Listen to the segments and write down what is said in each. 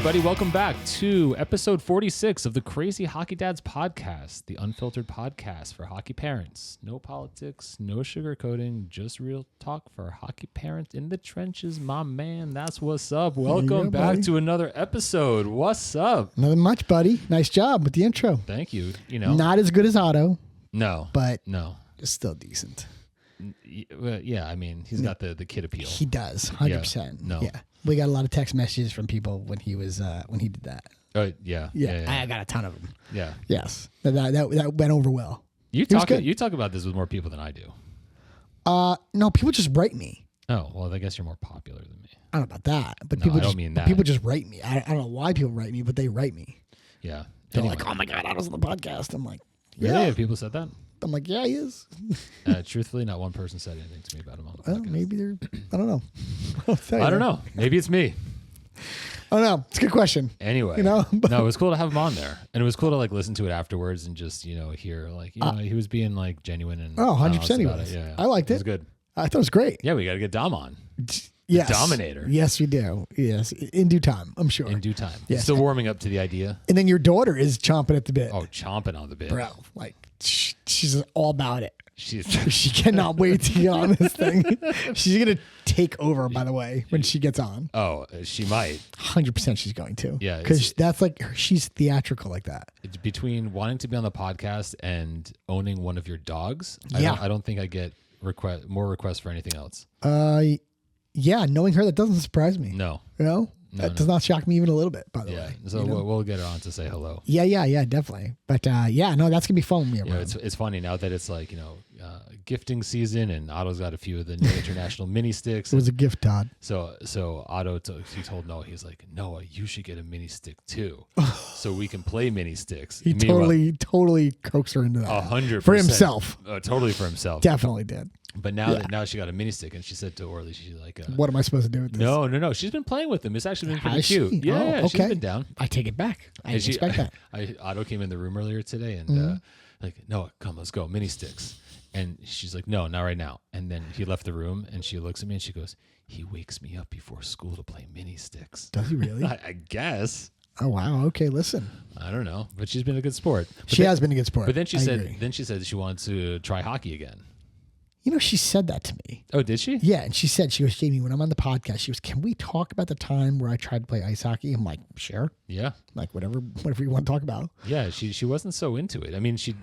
everybody. Welcome back to episode 46 of the Crazy Hockey Dads podcast, the unfiltered podcast for hockey parents. No politics, no sugarcoating, just real talk for hockey parents in the trenches. My man, that's what's up. Welcome back to another episode. What's up? Nothing much, buddy. Nice job with the intro. Thank you. You know, not as good as Otto. No, but no, it's still decent. Yeah, I mean, he's got the kid appeal. He does, 100%. No, yeah. We got a lot of text messages from people when he was when he did that. Yeah. I got a ton of them. Yeah. Yes, that went over well. You talk about this with more people than I do. No, people just write me. Oh, well, I guess you're more popular than me. I don't know about that, but No, people I don't just mean that. people just write me. I don't know why people write me, but they write me. Yeah. They're Anyway. like, "Oh my god, I was on the podcast." I'm like, Really? "Yeah." Have people said that? I'm like, "Yeah, he is." Truthfully, not one person said anything to me about him on the podcast. Well, maybe they're. I don't know. I don't know. Maybe it's me. Oh no, it's a good question. Anyway, you know, no, it was cool to have him on there, and it was cool to like listen to it afterwards and just hear like he was being like genuine and 100% he was. Yeah, I liked it. It was good. I thought it was great. Yeah, we got to get Dom on. Yes. Dominator. Yes, we do. Yes, in due time, I'm sure. In due time. Yes. Still warming up to the idea. And then your daughter is chomping at the bit. Oh, chomping on the bit, bro! Like she's all about it. She cannot wait to get on this thing. She's gonna take over, by the way, when she gets on. Oh, she might. 100% she's going to. Yeah, because that's like she's theatrical like that. It's between wanting to be on the podcast and owning one of your dogs. Yeah. I don't think I get more requests for anything else. Yeah, knowing her, that doesn't surprise me. No. You know? That does not shock me even a little bit, by the way. So we'll get her on to say hello. Yeah, definitely. But that's going to be fun. It's funny now that it's like, gifting season and Otto's got a few of the new international mini sticks. It was a gift, Todd. So Otto, he told Noah, he's like, Noah, you should get a mini stick too. So we can play mini sticks. He totally coaxed her into that. 100%. For himself. Totally for himself. Definitely did. But now she got a mini stick, and she said to Orly, she's like, "What am I supposed to do with this?" No. She's been playing with them. It's actually been pretty cute. She? Yeah, okay. She's been down. I take it back. I didn't expect that. Otto came in the room earlier today, and like, Noah, come, let's go, mini sticks. And she's like, no, not right now. And then he left the room, and she looks at me, and she goes, he wakes me up before school to play mini sticks. Does he really? I guess. Oh wow. Okay, listen. I don't know, but she's been a good sport. She has been a good sport. But then she said she wanted to try hockey again. She said that to me. Oh, did she? Yeah, and she goes, Jamie, when I'm on the podcast, she goes, can we talk about the time where I tried to play ice hockey? I'm like, sure. Yeah. Like whatever you want to talk about. Yeah, she wasn't so into it. I mean, she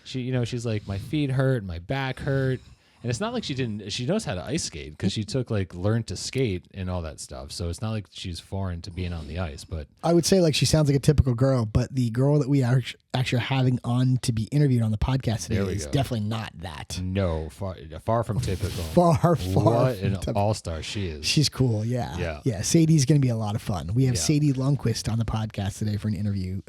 she's like, my feet hurt, my back hurt. And it's not like she knows how to ice skate because she learned to skate and all that stuff. So it's not like she's foreign to being on the ice, but I would say like she sounds like a typical girl, but the girl that we are actually having on to be interviewed on the podcast today is definitely not that. No, far from typical. Far What an all-star she is. She's cool. Yeah. Sadie's going to be a lot of fun. We have Sadie Lundquist on the podcast today for an interview.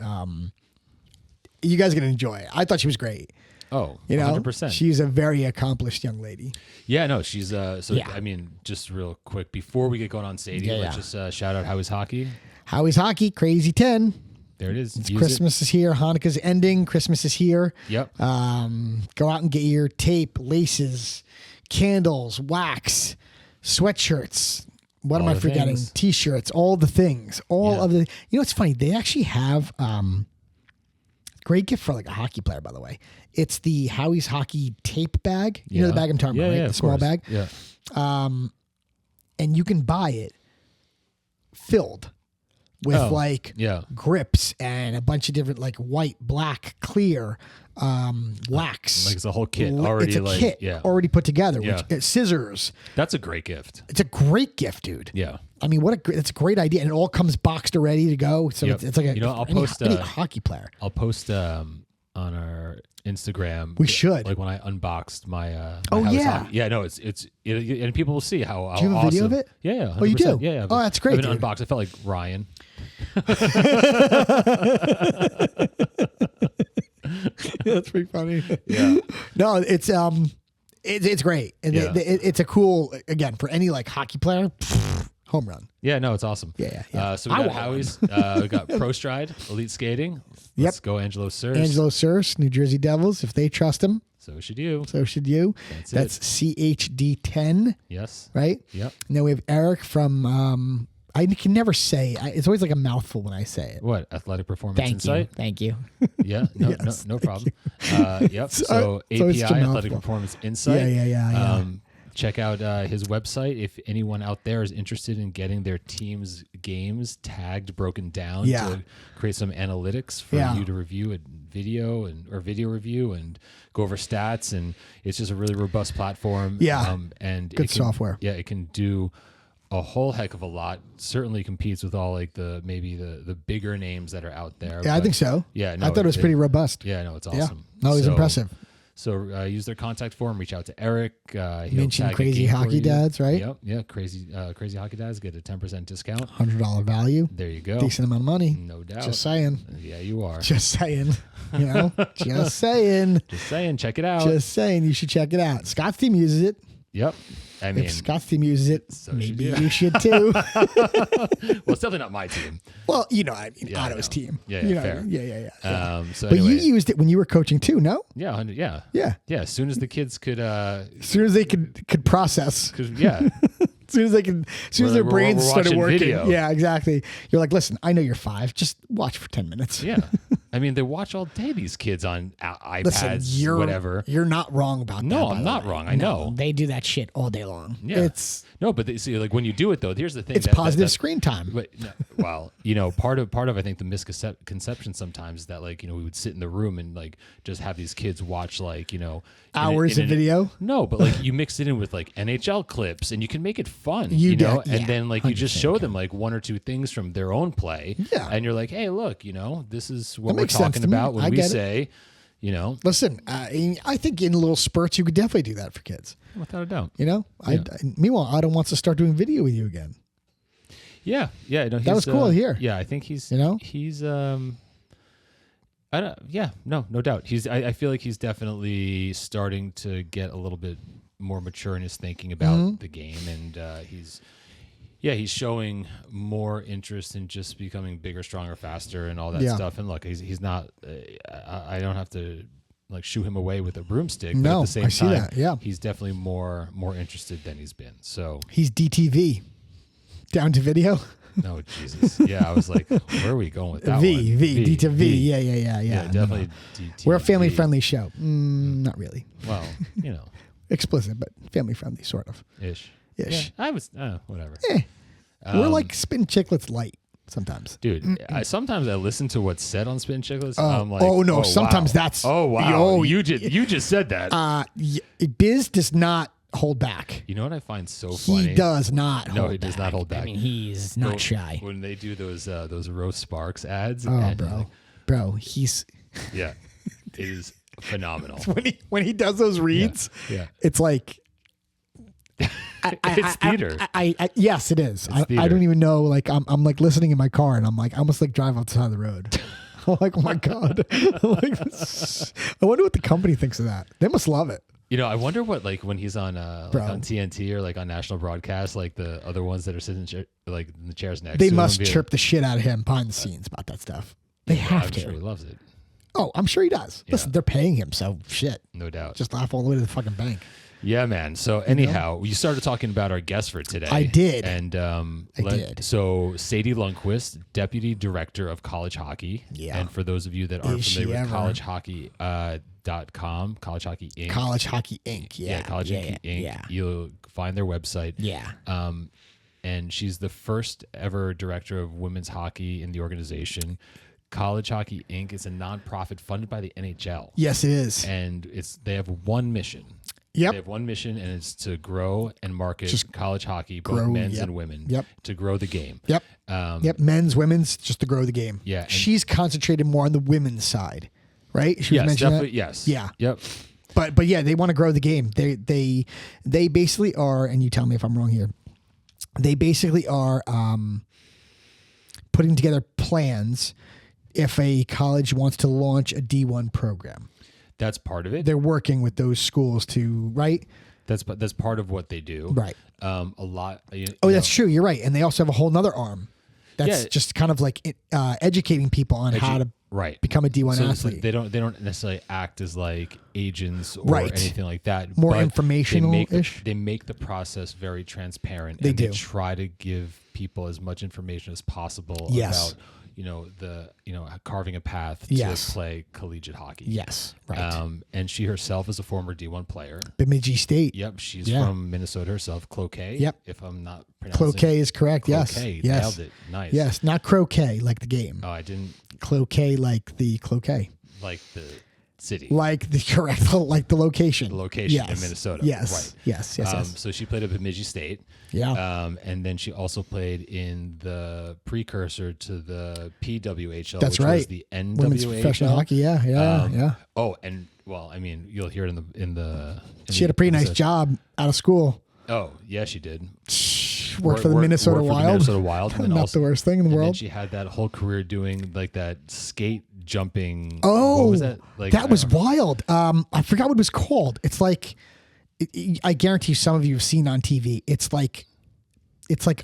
You guys are going to enjoy it. I thought she was great. Oh, 100%. She's a very accomplished young lady. Yeah, no, she's I mean, just real quick before we get going on Sadie, let's just shout out Howie's Hockey. Howie's Hockey, Crazy 10. There it is. Christmas is here. Hanukkah's ending. Christmas is here. Yep. Go out and get your tape, laces, candles, wax, sweatshirts. What am I forgetting? Things. T-shirts, all the things. Of the. It's funny. They actually have great gift for like a hockey player, by the way. It's the Howie's Hockey tape bag. You know the bag I'm talking about, right? The small bag. Yeah. And you can buy it filled with grips and a bunch of different like white, black, clear, wax. Like it's a whole kit already. It's a kit already put together. Which, scissors. That's a great gift. It's a great gift, dude. Yeah. I mean, it's a great idea, and it all comes boxed or ready to go. So it's like I'll post any hockey player. I'll post on our Instagram. We should like when I unboxed my. Yeah. No, it's and people will see how. Do you have a video of it? Yeah. 100%. Oh, you do? Yeah. Oh, that's great. I've been unboxed. I felt like Ryan. That's pretty funny. Yeah. No, it's great, and it's a cool for any like hockey player. Home run. Yeah, no, it's awesome. Yeah. So we got Howie's. We got Pro Stride, Elite Skating. Let's go Angelo Surs. Angelo Surs, New Jersey Devils. If they trust him, so should you. That's CHD10. Yes. Right? Yep. And then we have Eric from I can never say. It's always like a mouthful when I say it. What? Athletic Performance Insight? Thank you. Yeah. No, Yes, no problem. Yep. So API, Athletic Performance Insight. Yeah. Check out his website if anyone out there is interested in getting their team's games tagged, broken down to create some analytics for you to review a video or video review and go over stats. And it's just a really robust platform. Yeah. And good software. Yeah. It can do a whole heck of a lot. Certainly competes with all like the bigger names that are out there. Yeah, I think so. Yeah. No, I thought it was pretty robust. Yeah. No, it's awesome. Yeah. No, it was impressive. So use their contact form, reach out to Eric. He'll mention tag Crazy Hockey Dads, right? Yep. Yeah. Crazy Hockey Dads get a 10% discount. $100 value. There you go. Decent amount of money. No doubt. Just saying. Yeah, you are. Just saying. You know, just saying. Just saying. Check it out. Just saying. You should check it out. Scott's team uses it. Yep. I mean, if Scott's team uses it, so maybe you should too. Well, it's definitely not my team. Well, Otto's team. Yeah, fair. Yeah. But you used it when you were coaching too, no? Yeah, 100. Yeah. Yeah. Yeah. As soon as the kids could. As soon as they could process. Yeah. As soon as their brains started working. Video. Yeah, exactly. You're like, listen, I know you're 5. Just watch for 10 minutes. Yeah. I mean, they watch all day, these kids on iPads, listen, whatever. You're not wrong about that. No, I'm not wrong. I know. They do that shit all day long. Yeah. No, but see, like when you do it though, here's the thing. It's positive screen time. But well, part of I think the misconception sometimes is that like, we would sit in the room and like just have these kids watch like, hours of video. No, but like you mix it in with like NHL clips and you can make it fun, and then like you just show them like 1 or 2 things from their own play. Yeah. And you're like, hey, look, this is what we're talking about when we say, Listen, I think in little spurts you could definitely do that for kids. Without a doubt. Meanwhile, Otto wants to start doing video with you again. Yeah. No, that was cool to hear. Yeah, I think he's no doubt. I feel like he's definitely starting to get a little bit more mature in his thinking about the game, and he's showing more interest in just becoming bigger, stronger, faster, and all that stuff. And look, he's not. I don't have to like shoo him away with a broomstick. But at the same time, he's definitely more interested than he's been. So he's DTV, down to video. No, Jesus. Yeah, I was like, where are we going with that D to V. Yeah. Definitely. No. We're a family-friendly show. Not really. Well, explicit, but family-friendly, sort of. Ish. Yeah, I was, whatever. We're like Spin Chicklets light sometimes. Dude, sometimes I listen to what's said on Spin Chicklets. And I'm like, oh, no, sometimes wow. that's. Oh, wow. Oh, you just said that. Biz does not hold back. You know what I find so funny? He does not hold back. No, he does not hold back. I mean, he's not shy. When they do those Roast Sparks ads. Oh, bro, he's... Yeah, it is phenomenal. when he does those reads, it's like... It's theater. Yes, it is. I don't even know. Like I'm like listening in my car, and I'm like, I almost like drive outside the road. I'm like, oh my god. I wonder what the company thinks of that. They must love it. I wonder what like when he's on on TNT or like on national broadcast, like the other ones that are sitting like in the chairs next. They must chirp the shit out of him behind the scenes about that stuff. They have to. I'm sure he loves it. Oh, I'm sure he does. Yeah. Listen, they're paying him, so shit. No doubt. Just laugh all the way to the fucking bank. Yeah, man. So anyhow, you started talking about our guest for today. I did. And I did. So Sadie Lundquist, Deputy Director of College Hockey. Yeah. And for those of you that aren't familiar with collegehockey.com, College Hockey Inc. College Hockey Inc. Yeah. College Hockey Inc. Yeah. You'll find their website. Yeah. And she's the first ever director of women's hockey in the organization. College Hockey Inc. is a nonprofit funded by the NHL. Yes, it is. And they have one mission. Yep. They have one mission, and it's to grow and market college hockey, both men's and women. Yep. To grow the game. Yep. Men's, women's, just to grow the game. Yeah. She's concentrated more on the women's side, right? She was mentioning definitely. That? Yes. Yeah. Yep. But yeah, they want to grow the game. They basically are, and you tell me if I'm wrong here. They basically are putting together plans if a college wants to launch a D1 program. That's part of it. They're working with those schools to, right? That's part of what they do. Right. A lot. That's true. You're right. And they also have a whole nother arm That's just kind of like educating people on how to become a D1 athlete. So they don't necessarily act as like agents or anything like that. More informational-ish. They make the process very transparent. They try to give people as much information as possible about carving a path to play collegiate hockey. Yes, right. And she herself is a former D1 player. Bemidji State. Yep, she's from Minnesota herself. Cloquet. Yep. If I'm not pronouncing Cloquet is correct. Cloquet, Yes. nailed it. Nice. Yes, not croquet like the game. Oh, I didn't. Cloquet like the Cloquet. Like the city. Like the correct, like the location. The location in Minnesota. Yes. Right. Yes. So she played at Bemidji State. Yeah. And then she also played in the precursor to the PWHL, That's which right. was the NWHL. Women's professional hockey. Yeah. Oh, and well, I mean, you'll hear it in the. She had a pretty nice job out of school. Oh, yeah, she did. Worked for the Minnesota Wild. Minnesota Wild. And Not the worst thing in the world. And then she had that whole career doing like that skate jumping. Oh, what was that? Like, that was wild. I forgot what it was called. It's like, I guarantee some of you have seen on TV. It's like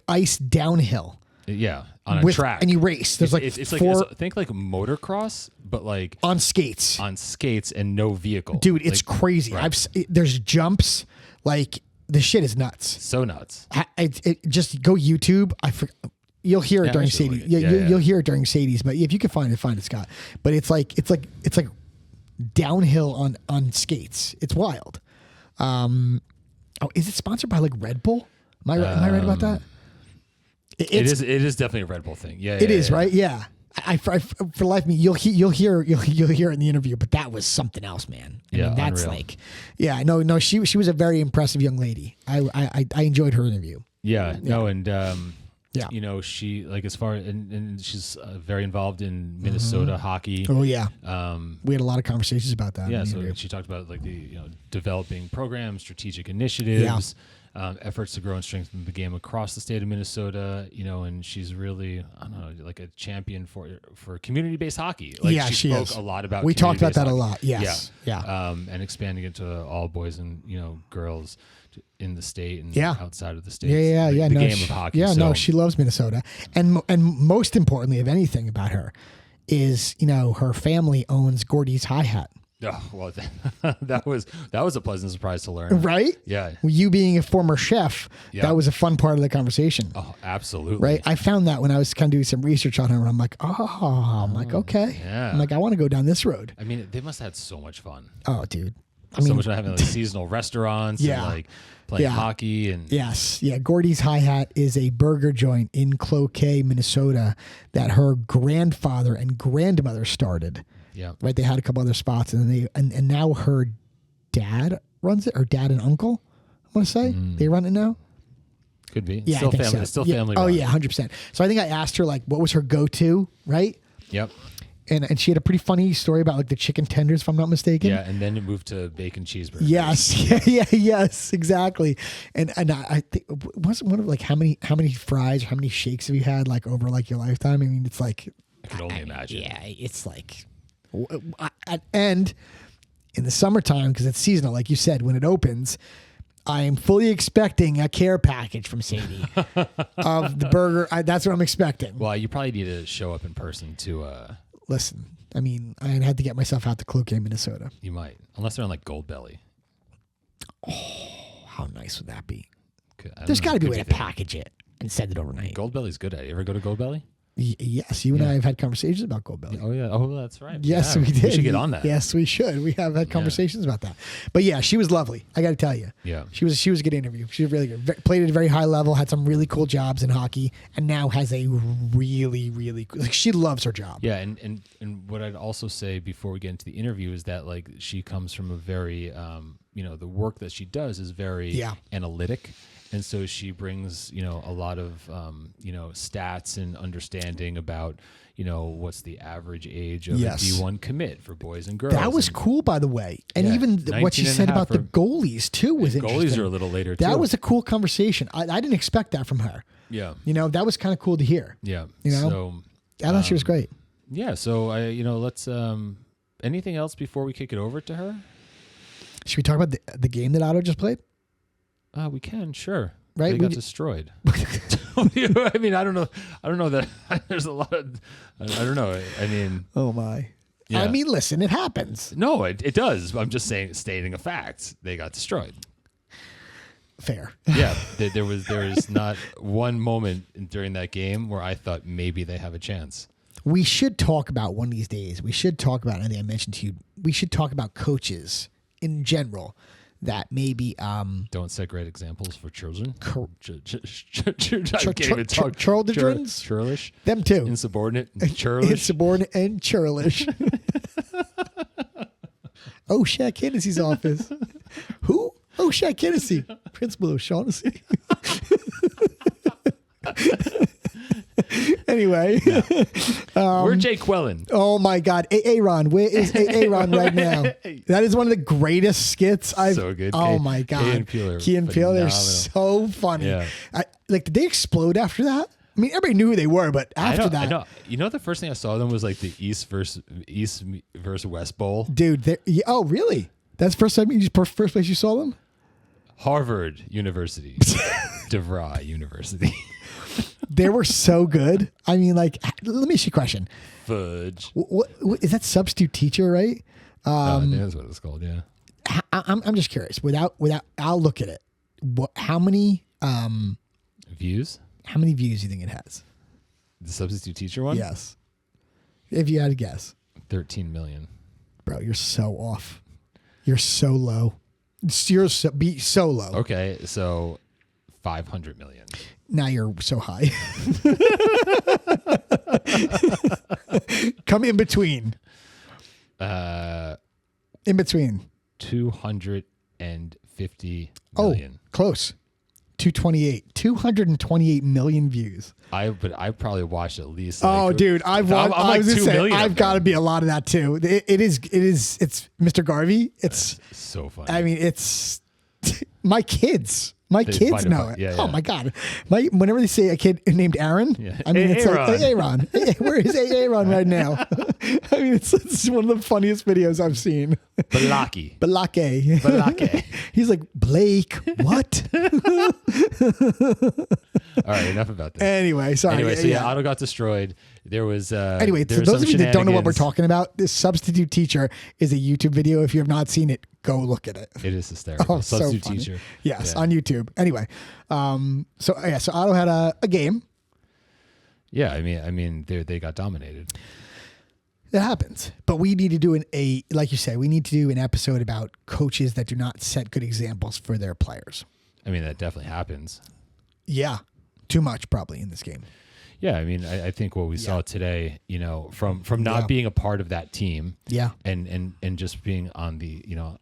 ice downhill. Yeah, on a track, and you race. There's it's like think like motocross, but like on skates. On skates and no vehicle, dude. It's crazy. Right. There's jumps. Like the shit is nuts. So nuts. Just go YouTube. You'll hear it during Sadie. You'll hear it during Sadie's. But if you can find it, Scott. But it's like downhill on skates. It's wild. Is it sponsored by like Red Bull? Am I right about that? It is definitely a Red Bull thing. Yeah, it is, right? Yeah. For the life of me, you'll hear it in the interview, but that was something else, man. I mean, that's unreal. No. She was a very impressive young lady. I enjoyed her interview. Yeah. No, and you know, she like as far and she's very involved in Minnesota hockey. Oh yeah. We had a lot of conversations about that. Yeah. So she talked about like the developing programs, strategic initiatives. Efforts to grow and strengthen the game across the state of Minnesota, and she's really, I don't know, like a champion for community-based hockey. Like she spoke a lot about. We talked about that hockey. a lot. Yes. Yeah. And expanding it to all boys and girls in the state and outside of the state. Yeah. The game of hockey. Yeah. No, she loves Minnesota, and most importantly of anything about her is her family owns Gordy's Hi-Hat. Oh, well, that was a pleasant surprise to learn. Right? Yeah. You being a former chef, that was a fun part of the conversation. Oh, absolutely. Right? I found that when I was kind of doing some research on her, and I'm like, okay. Yeah. I'm like, I want to go down this road. I mean, they must have had so much fun. Oh, dude. So much fun having like seasonal restaurants and like playing hockey and yes. Yeah. Gordy's Hi-Hat is a burger joint in Cloquet, Minnesota that her grandfather and grandmother started. Yeah. Right. They had a couple other spots, and then and now her dad runs it, or dad and uncle. I want to say they run it now. Could be. Yeah, still I think family. so. Still yeah. family. Oh run. yeah, 100%. So I think I asked her like, what was her go-to, right? Yep. And she had a pretty funny story about like the chicken tenders, if I'm not mistaken. Yeah, and then it moved to bacon cheeseburgers. Yes. Yes, exactly. And I think wasn't one of like how many fries or how many shakes have you had like over like your lifetime? I mean, it's like I could only imagine. Yeah, it's like. And in the summertime, because it's seasonal, like you said, when it opens, I am fully expecting a care package from Sadie of the burger. That's what I'm expecting. Well, you probably need to show up in person to. Listen, I mean, I had to get myself out to Cloquet, Minnesota. You might, unless they're on like Gold Belly. Oh, how nice would that be? There's got to be a way to package it and send it overnight. Gold Belly's good at it. You ever go to Gold Belly? Yes, you and I have had conversations about Gold Belly. Oh yeah, that's right. Yes, we did. We should get on that. Yes, we should. We have had conversations about that. But yeah, she was lovely. I got to tell you. Yeah, she was a good interview. She was really good. Played at a very high level. Had some really cool jobs in hockey, and now has a really, really like she loves her job. Yeah, and what I'd also say before we get into the interview is that like she comes from a very the work that she does is very analytic. And so she brings, a lot of, stats and understanding about, what's the average age of a D1 commit for boys and girls. That was cool, by the way. And even what she said about the goalies, too, was interesting. Goalies are a little later, too. That was a cool conversation. I didn't expect that from her. Yeah. That was kind of cool to hear. Yeah. So, I thought she was great. Yeah. So, let's, anything else before we kick it over to her? Should we talk about the game that Otto just played? We can, sure. right? They got destroyed. I mean, I don't know that there's a lot of. I don't know. I mean, oh my. Yeah. I mean, listen, it happens. No, it does. I'm just stating a fact. They got destroyed. Fair. Yeah, there was not one moment during that game where I thought maybe they have a chance. We should talk about one of these days. We should talk about, I think I mentioned to you, we should talk about coaches in general that maybe don't set great examples for children. Churlish. Them too. Insubordinate and churlish. Insubordinate and churlish. Oh, Shaq Hennessy's office. Who? Oh, Shaq Hennessy. Principal O'Shaughnessy. Anyway. We're Jay Quellen. Oh, my God. Aaron. Where is Aaron right now? That is one of the greatest skits I've... So good. Oh, my God. Key and Peele, they're so funny. Yeah. Did they explode after that? I mean, everybody knew who they were, but after that... I know. You know, the first thing I saw them was like the East versus West Bowl. Dude, oh, really? That's the first place you saw them? Harvard University. DeVry University. They were so good. I mean, like, let me ask you a question. Fudge. What is that substitute teacher, right? I think that's what it's called, yeah. I'm just curious. Without, I'll look at it. How many views? How many views do you think it has? The substitute teacher one? Yes. If you had to guess. 13 million. Bro, you're so off. You're so low. You're so low. Okay, so 500 million. Now you're so high. Come in between. In between. 250 million. Oh, close. 228 million views. I probably watched at least. Dude, I've watched. I'm like 2 million. I've got to be a lot of that too. It's Mr. Garvey. It's so funny. I mean, it's my kids. My kids know it. Yeah. Oh my God. Whenever they say a kid named Aaron, I mean, it's like, hey, Aaron. Where is Aaron right now? I mean, it's one of the funniest videos I've seen. Balake. He's like, Blake, what? All right, enough about that. Anyway, sorry. Otto got destroyed. There was anyway. For those of you that don't know what we're talking about, this substitute teacher is a YouTube video. If you have not seen it, go look at it. It is hysterical. Substitute so teacher. Yes, on YouTube. Anyway, so Otto had a game. Yeah, I mean, they got dominated. It happens, but we need to do like you say, we need to do an episode about coaches that do not set good examples for their players. I mean, that definitely happens. Yeah, too much probably in this game. Yeah, I mean, I think what we saw today, from not being a part of that team, and just being on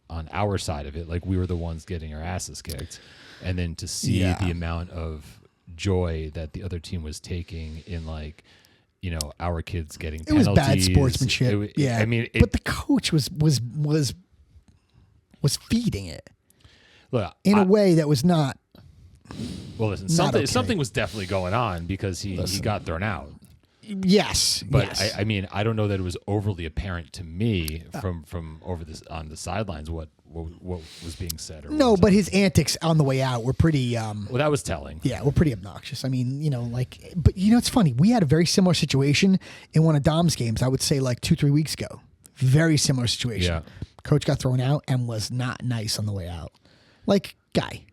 on our side of it, like we were the ones getting our asses kicked, and then to see the amount of joy that the other team was taking in our kids getting penalties. It was bad sportsmanship. I mean, but the coach was feeding it in a way that was not. Well, listen, something was definitely going on because he got thrown out. Yes, but I mean, I don't know that it was overly apparent to me from over this on the sidelines what was being said. No, but his antics on the way out were pretty. Well, that was telling. Yeah, were pretty obnoxious. I mean, but it's funny. We had a very similar situation in one of Dom's games. I would say 2-3 weeks ago. Very similar situation. Yeah. Coach got thrown out and was not nice on the way out. Guy,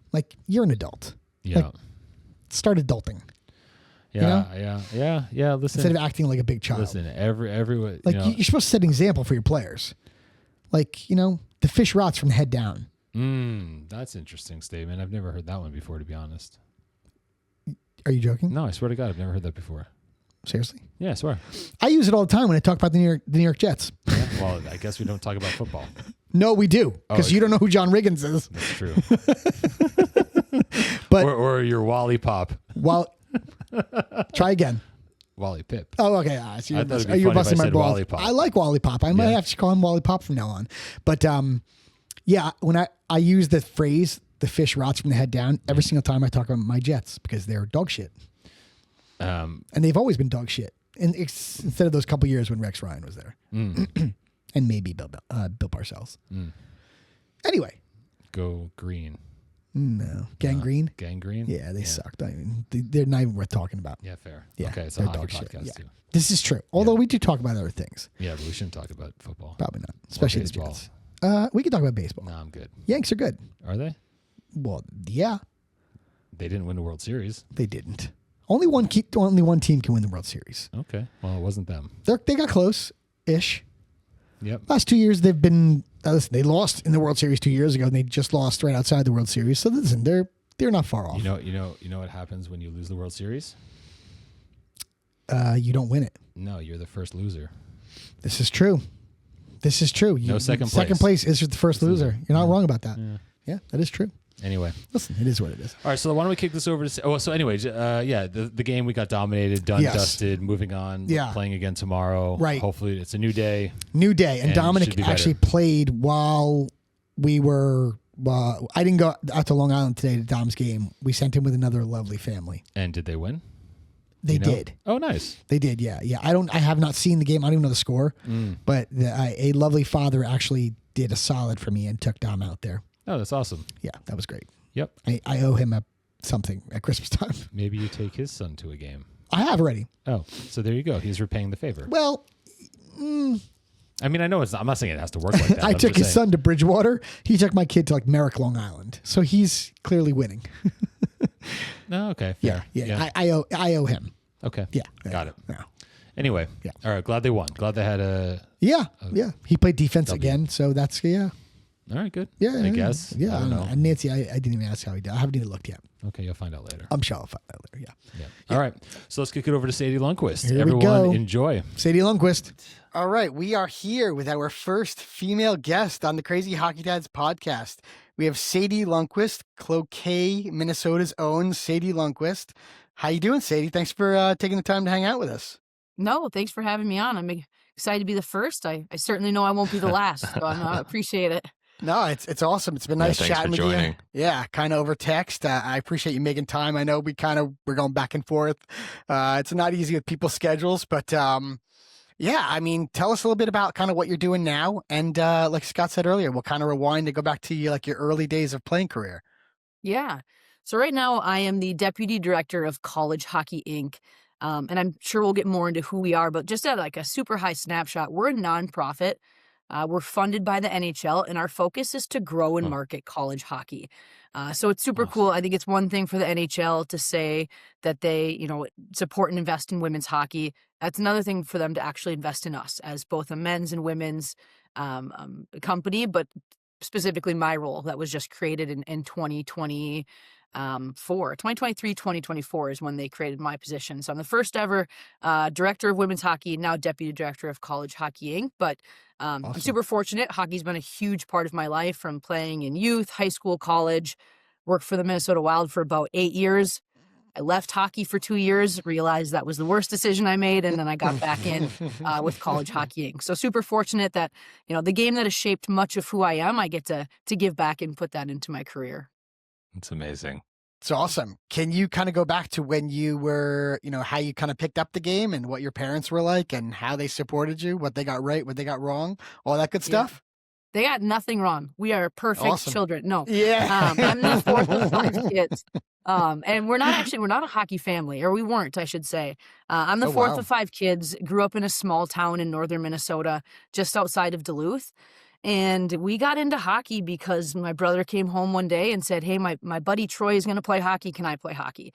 you're an adult. Yeah. Start adulting. Yeah. Listen, instead of acting like a big child. Listen, everyone. You're supposed to set an example for your players. The fish rots from the head down. That's an interesting statement. I've never heard that one before, to be honest. Are you joking? No, I swear to God, I've never heard that before. Seriously? Yeah, I swear. I use it all the time when I talk about the New York Jets. Yeah, well, I guess we don't talk about football. No, we do, because you don't know who John Riggins is. That's true. But or your Wally Pop. Try again. Wally Pip. Oh, okay. So you're busting my balls. I like Wally Pop. I might have to call him Wally Pop from now on. But when I use the phrase "the fish rots from the head down" every single time I talk about my Jets because they're dog shit. And they've always been dog shit. And instead of those couple years when Rex Ryan was there, and maybe Bill Parcells. Anyway, go green. No. Gangrene? Gangrene? Yeah, they sucked. I mean, they're not even worth talking about. Yeah, fair. Yeah, okay, it's a hockey dog shit. podcast too. This is true. Although we do talk about other things. Yeah, but we shouldn't talk about football. Probably not. Especially the baseball. Jets. We can talk about baseball. No, I'm good. Yanks are good. Are they? Well, yeah. They didn't win the World Series. They didn't. Only one team can win the World Series. Okay. Well, it wasn't them. They got close-ish. Yep. Last 2 years, they've been... listen, they lost in the World Series 2 years ago, and they just lost right outside the World Series. So listen, they're not far off. You know what happens when you lose the World Series? You don't win it. No, you're the first loser. This is true. No second place. Second place is the first loser. You're not wrong about that. Yeah, that is true. Anyway. Listen, it is what it is. All right, so why don't we kick this over to... so anyway, the game we got dominated, dusted, moving on, playing again tomorrow. Right. Hopefully it's a new day. New day. And Dominic actually played while we were... I didn't go out to Long Island today to Dom's game. We sent him with another lovely family. And did they win? They did. Oh, nice. They did, yeah. I have not seen the game. I don't even know the score. But a lovely father actually did a solid for me and took Dom out there. Oh, that's awesome. Yeah, that was great. Yep. I owe him something at Christmas time. Maybe you take his son to a game. I have already. Oh, so there you go. He's repaying the favor. Well, I mean, I know I'm not saying it has to work like that. I took his son to Bridgewater. He took my kid to Merrick, Long Island. So he's clearly winning. No, okay. Fair. Yeah. I owe him. Okay. Yeah. Got it. Yeah. Anyway. Yeah. All right. Glad they won. Glad they had a. Yeah. He played defense again. So that's, All right, good. Yeah, I guess. Yeah, I don't know. And Nancy, I didn't even ask how he did. I haven't even looked yet. Okay, you'll find out later. I'm sure I'll find out later. Yeah. All right, so let's kick it over to Sadie Lundquist. Here Everyone, we go. Enjoy. Sadie Lundquist. All right, we are here with our first female guest on the Crazy Hockey Dads podcast. We have Sadie Lundquist, Cloquet, Minnesota's own Sadie Lundquist. How you doing, Sadie? Thanks for taking the time to hang out with us. No, thanks for having me on. I'm excited to be the first. I certainly know I won't be the last, so I appreciate it. No, it's awesome. It's been nice chatting with joining. you. Yeah, kind of over text. I appreciate you making time. I know we're going back and forth. It's not easy with people's schedules, but yeah, I mean, tell us a little bit about kind of what you're doing now. And like Scott said earlier, we'll kind of rewind to go back to your early days of playing career. Yeah. So right now I am the Deputy Director of College Hockey Inc. And I'm sure we'll get more into who we are, but just at a super high snapshot, we're a nonprofit. We're funded by the NHL, and our focus is to grow and market college hockey. So it's super cool. I think it's one thing for the NHL to say that they, support and invest in women's hockey. That's another thing for them to actually invest in us as both a men's and women's company, but specifically my role that was just created in 2020. 2023, 2024 is when they created my position. So I'm the first ever director of women's hockey, now deputy director of College Hockey Inc. But awesome. I'm super fortunate. Hockey's been a huge part of my life from playing in youth, high school, college. Worked for the Minnesota Wild for about 8 years. I left hockey for 2 years, realized that was the worst decision I made, and then I got back in with College Hockey Inc. So super fortunate that, the game that has shaped much of who I am, I get to give back and put that into my career. It's amazing. It's awesome. Can you kind of go back to when you were, how you kind of picked up the game and what your parents were like and how they supported you, what they got right, what they got wrong, all that good stuff? They got nothing wrong. We are perfect children. No. Yeah. I'm the fourth of 5 kids. And we're not a hockey family, or we weren't, I should say. I'm the fourth of 5 kids, grew up in a small town in northern Minnesota, just outside of Duluth. And we got into hockey because my brother came home one day and said, hey, my buddy Troy is going to play hockey. Can I play hockey?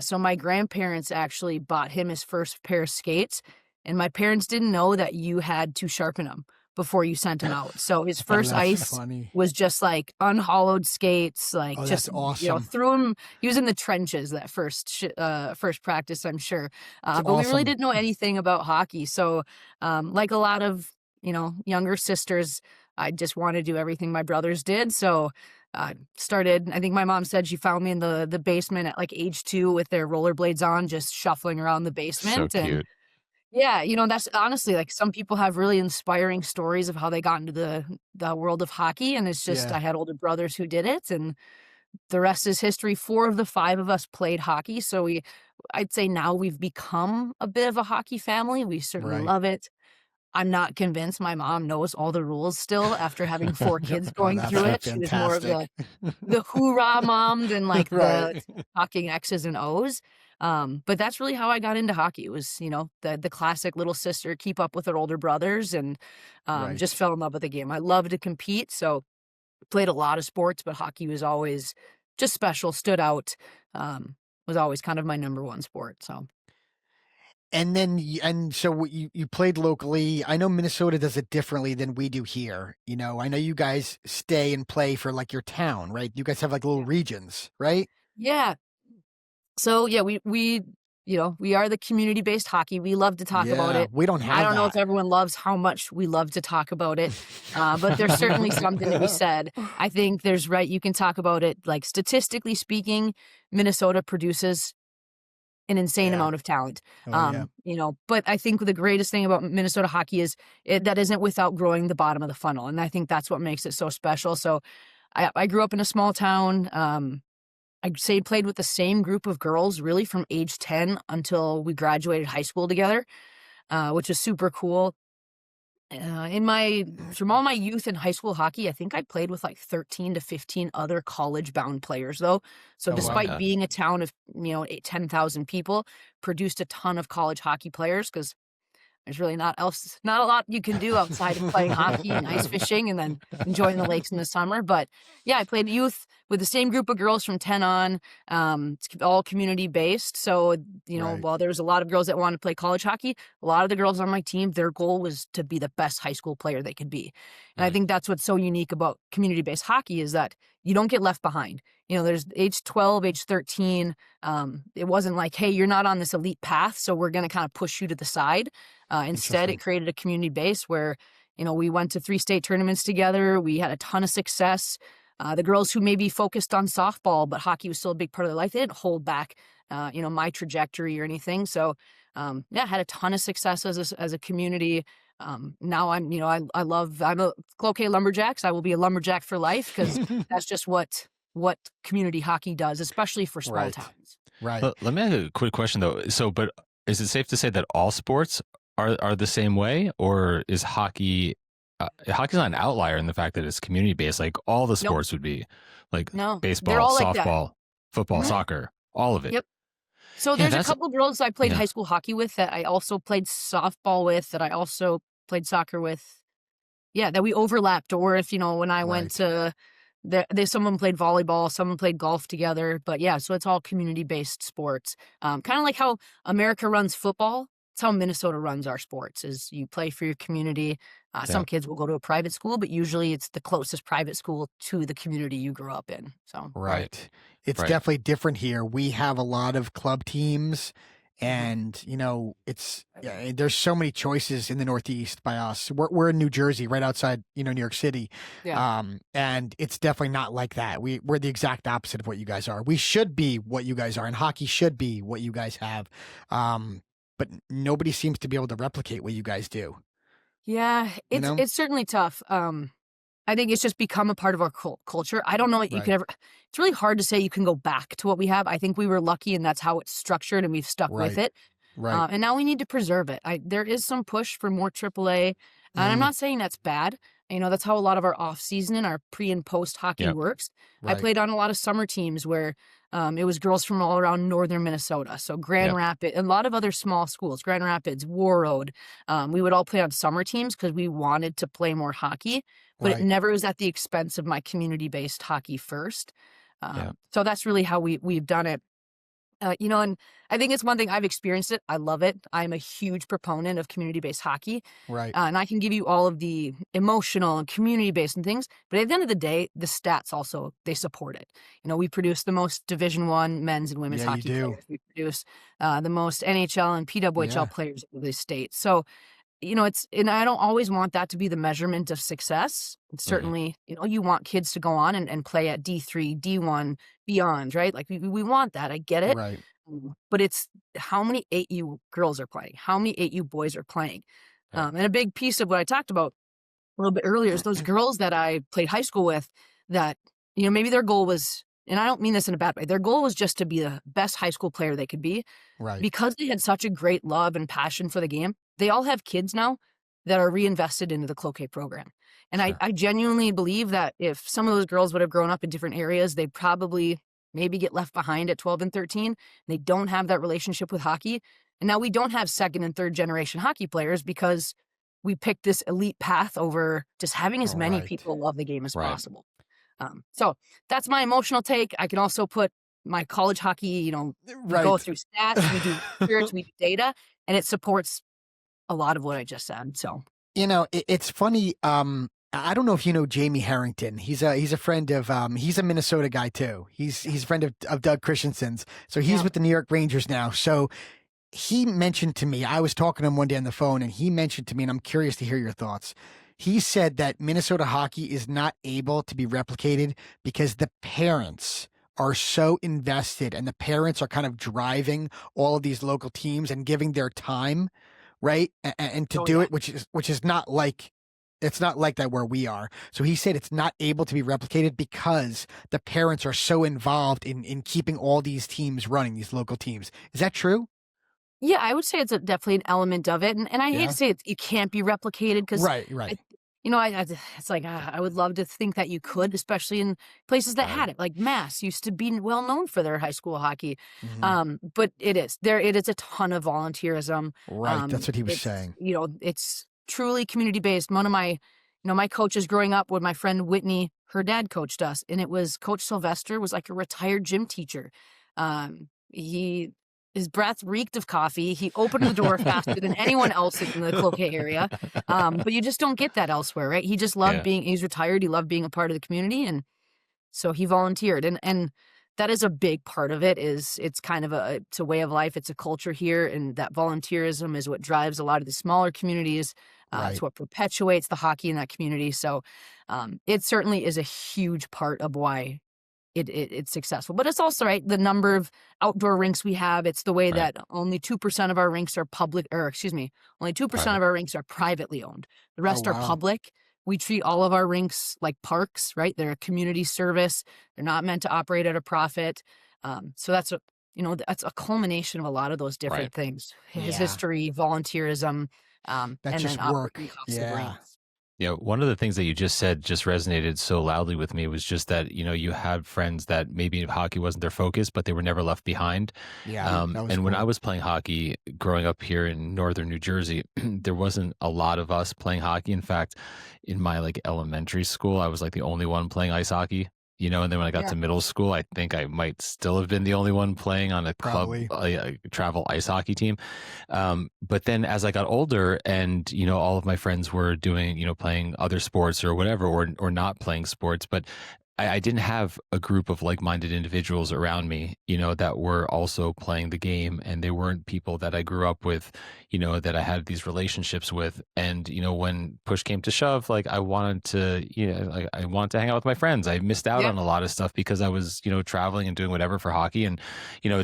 So my grandparents actually bought him his first pair of skates. And my parents didn't know that you had to sharpen them before you sent him out. So his first ice was just unhollowed skates, that's awesome. Threw him. He was in the trenches that first practice, I'm sure. But awesome. We really didn't know anything about hockey. So like a lot of, younger sisters, I just want to do everything my brothers did. So I think my mom said she found me in the basement at age 2 with their rollerblades on, just shuffling around the basement. So cute. Yeah, that's honestly some people have really inspiring stories of how they got into the world of hockey. And it's just, I had older brothers who did it, and the rest is history. 4 of the 5 of us played hockey. So I'd say now we've become a bit of a hockey family. We certainly love it. I'm not convinced my mom knows all the rules still after having 4 kids going that's through it. She was more of the hoorah mom than like Right. the talking X's and O's. But that's really how I got into hockey. It was, the classic little sister, keep up with her older brothers, and Right. just fell in love with the game. I love to compete, so played a lot of sports, but hockey was always just special, stood out, was always kind of my number one sport. So. And then, so you played locally. I know Minnesota does it differently than we do here. I know you guys stay and play for like your town, right? You guys have like little regions, right? Yeah. So yeah, we are the community-based hockey. We love to talk about it. We don't have I don't know if that. everyone loves how much we love to talk about it, but there's certainly something to be said. I think you can talk about it, like statistically speaking, Minnesota produces an insane amount of talent. But I think the greatest thing about Minnesota hockey is that isn't without growing the bottom of the funnel. And I think that's what makes it so special. So I grew up in a small town. Played with the same group of girls really from age 10 until we graduated high school together, which is super cool. From all my youth in high school hockey, I think I played with like 13 to 15 other college-bound players, though. So despite being a town of 10,000 people, produced a ton of college hockey players because there's really not a lot you can do outside of playing hockey and ice fishing and then enjoying the lakes in the summer. But yeah, I played youth with the same group of girls from 10 on. It's all community based. So, while there's a lot of girls that want to play college hockey, a lot of the girls on my team, their goal was to be the best high school player they could be. And I think that's what's so unique about community based hockey is that you don't get left behind. There's age 12, age 13. It wasn't like, hey, you're not on this elite path, so we're going to kind of push you to the side. Instead, it created a community base where, we went to 3 state tournaments together. We had a ton of success. The girls who maybe focused on softball, but hockey was still a big part of their life, they didn't hold back, my trajectory or anything. So, had a ton of success as a community. Now I'm a Cloquet Lumberjacks. I will be a lumberjack for life because that's just what community hockey does, especially for small towns. Right. Let me ask you a quick question though. So, but is it safe to say that all sports are the same way, or is hockey's not an outlier in the fact that it's community based? Like all the sports would be like baseball, softball, football, soccer, all of it. Yep. So there's a couple of girls I played high school hockey with that I also played softball with, that I also played soccer with. Yeah, that we overlapped. Or if, when I went to, someone played volleyball, someone played golf together. But yeah, so it's all community-based sports. Kind of like how America runs football. It's how Minnesota runs our sports, is you play for your community. Some kids will go to a private school, but usually it's the closest private school to the community you grew up in. So Right. It's definitely different here. We have a lot of club teams, and there's so many choices in the Northeast by us. We're in New Jersey, right outside New York City, and it's definitely not like that. We're the exact opposite of what you guys are. We should be what you guys are, and hockey should be what you guys have. But nobody seems to be able to replicate what you guys do. Yeah, it's certainly tough. I think it's just become a part of our culture. I don't know what you could ever. It's really hard to say you can go back to what we have. I think we were lucky, and that's how it's structured, and we've stuck with it. Right. And now we need to preserve it. There is some push for more AAA, and I'm not saying that's bad. That's how a lot of our off season and our pre and post hockey works. I played on a lot of summer teams where it was girls from all around northern Minnesota. So Grand Rapids, and a lot of other small schools, Grand Rapids, Warroad. We would all play on summer teams because we wanted to play more hockey, but it never was at the expense of my community-based hockey first. So that's really how we've done it. And I think it's one thing, I've experienced it. I love it. I'm a huge proponent of community-based hockey. Right. And I can give you all of the emotional and community-based and things, but at the end of the day, the stats also, they support it. We produce the most Division I men's and women's hockey players. We produce the most NHL and PWHL players in the state. So, and I don't always want that to be the measurement of success. Certainly, you want kids to go on and play at D3, D1, beyond, right? Like we want that. I get it. Right. But it's how many 8U girls are playing, how many 8U boys are playing. And a big piece of what I talked about a little bit earlier is those girls that I played high school with that, maybe their goal was, and I don't mean this in a bad way, their goal was just to be the best high school player they could be. Right. Because they had such a great love and passion for the game. They all have kids now. that are reinvested into the Cloquet program. And Sure. I genuinely believe that if some of those girls would have grown up in different areas, they probably maybe get left behind at 12 and 13. They don't have that relationship with hockey. And now we don't have second and third generation hockey players because we picked this elite path over just having as many Right. people love the game as Right. possible. So that's my emotional take. I can also put my college hockey, we go Right. through stats, we do research, we do data, and it supports a lot of what I just said. So, It's funny. I don't know if you know Jamie Harrington. He's a friend of he's a Minnesota guy too. He's a friend of Doug Christensen's. So he's Yeah. with the New York Rangers now. So he mentioned to me, I was talking to him one day on the phone, and he mentioned to me, and I'm curious to hear your thoughts. He said that Minnesota hockey is not able to be replicated because the parents are so invested, and the parents are kind of driving all of these local teams and giving their time, right? And to Oh, do yeah. it, which is not like, it's not like that where we are. So he said it's not able to be replicated because the parents are so involved in keeping all these teams running, these local teams. Is that true? Yeah, I would say it's definitely an element of it. And I hate Yeah. to say it can't be replicated because, Right. it's like I would love to think that you could, especially in places that Right. had it. Like Mass used to be well known for their high school hockey. Mhm. But it is a ton of volunteerism. Right. That's what he was It's, saying. it's truly community based. One of my, my coaches growing up, when my friend Whitney, her dad coached us, and it was Coach Sylvester was like a retired gym teacher. His breath reeked of coffee. He opened the door faster than anyone else in the Cloquet area. But you just don't get that elsewhere, right? He just loved he's retired. He loved being a part of the community. And so he volunteered. And that is a big part of it. It's kind of it's a way of life. It's a culture here. And that volunteerism is what drives a lot of the smaller communities. Right. It's what perpetuates the hockey in that community. So it certainly is a huge part of why it's successful. But it's also, right, the number of outdoor rinks we have. It's the way Right. that only 2% of our rinks are only 2% Private. of our rinks are privately owned. The rest are wow. public. We treat all of our rinks like parks, right? They're a community service. They're not meant to operate at a profit. So that's a culmination of a lot of those different Right. things. His Yeah. history, volunteerism, and just then work. operating costs of Yeah. rinks. One of the things that you just said just resonated so loudly with me was just that, you had friends that maybe hockey wasn't their focus, but they were never left behind. Yeah. That was And when cool. I was playing hockey growing up here in northern New Jersey, there wasn't a lot of us playing hockey. In fact, in my elementary school, I was the only one playing ice hockey. And then when I got Yeah. to middle school, I think I might still have been the only one playing on a Probably. club, a travel ice hockey team. But then as I got older and, all of my friends were doing, playing other sports or whatever, or not playing sports, but I didn't have a group of like-minded individuals around me, that were also playing the game, and they weren't people that I grew up with, that I had these relationships with. And, when push came to shove, I wanted to, I wanted to hang out with my friends. I missed out Yeah. on a lot of stuff because I was, traveling and doing whatever for hockey. And,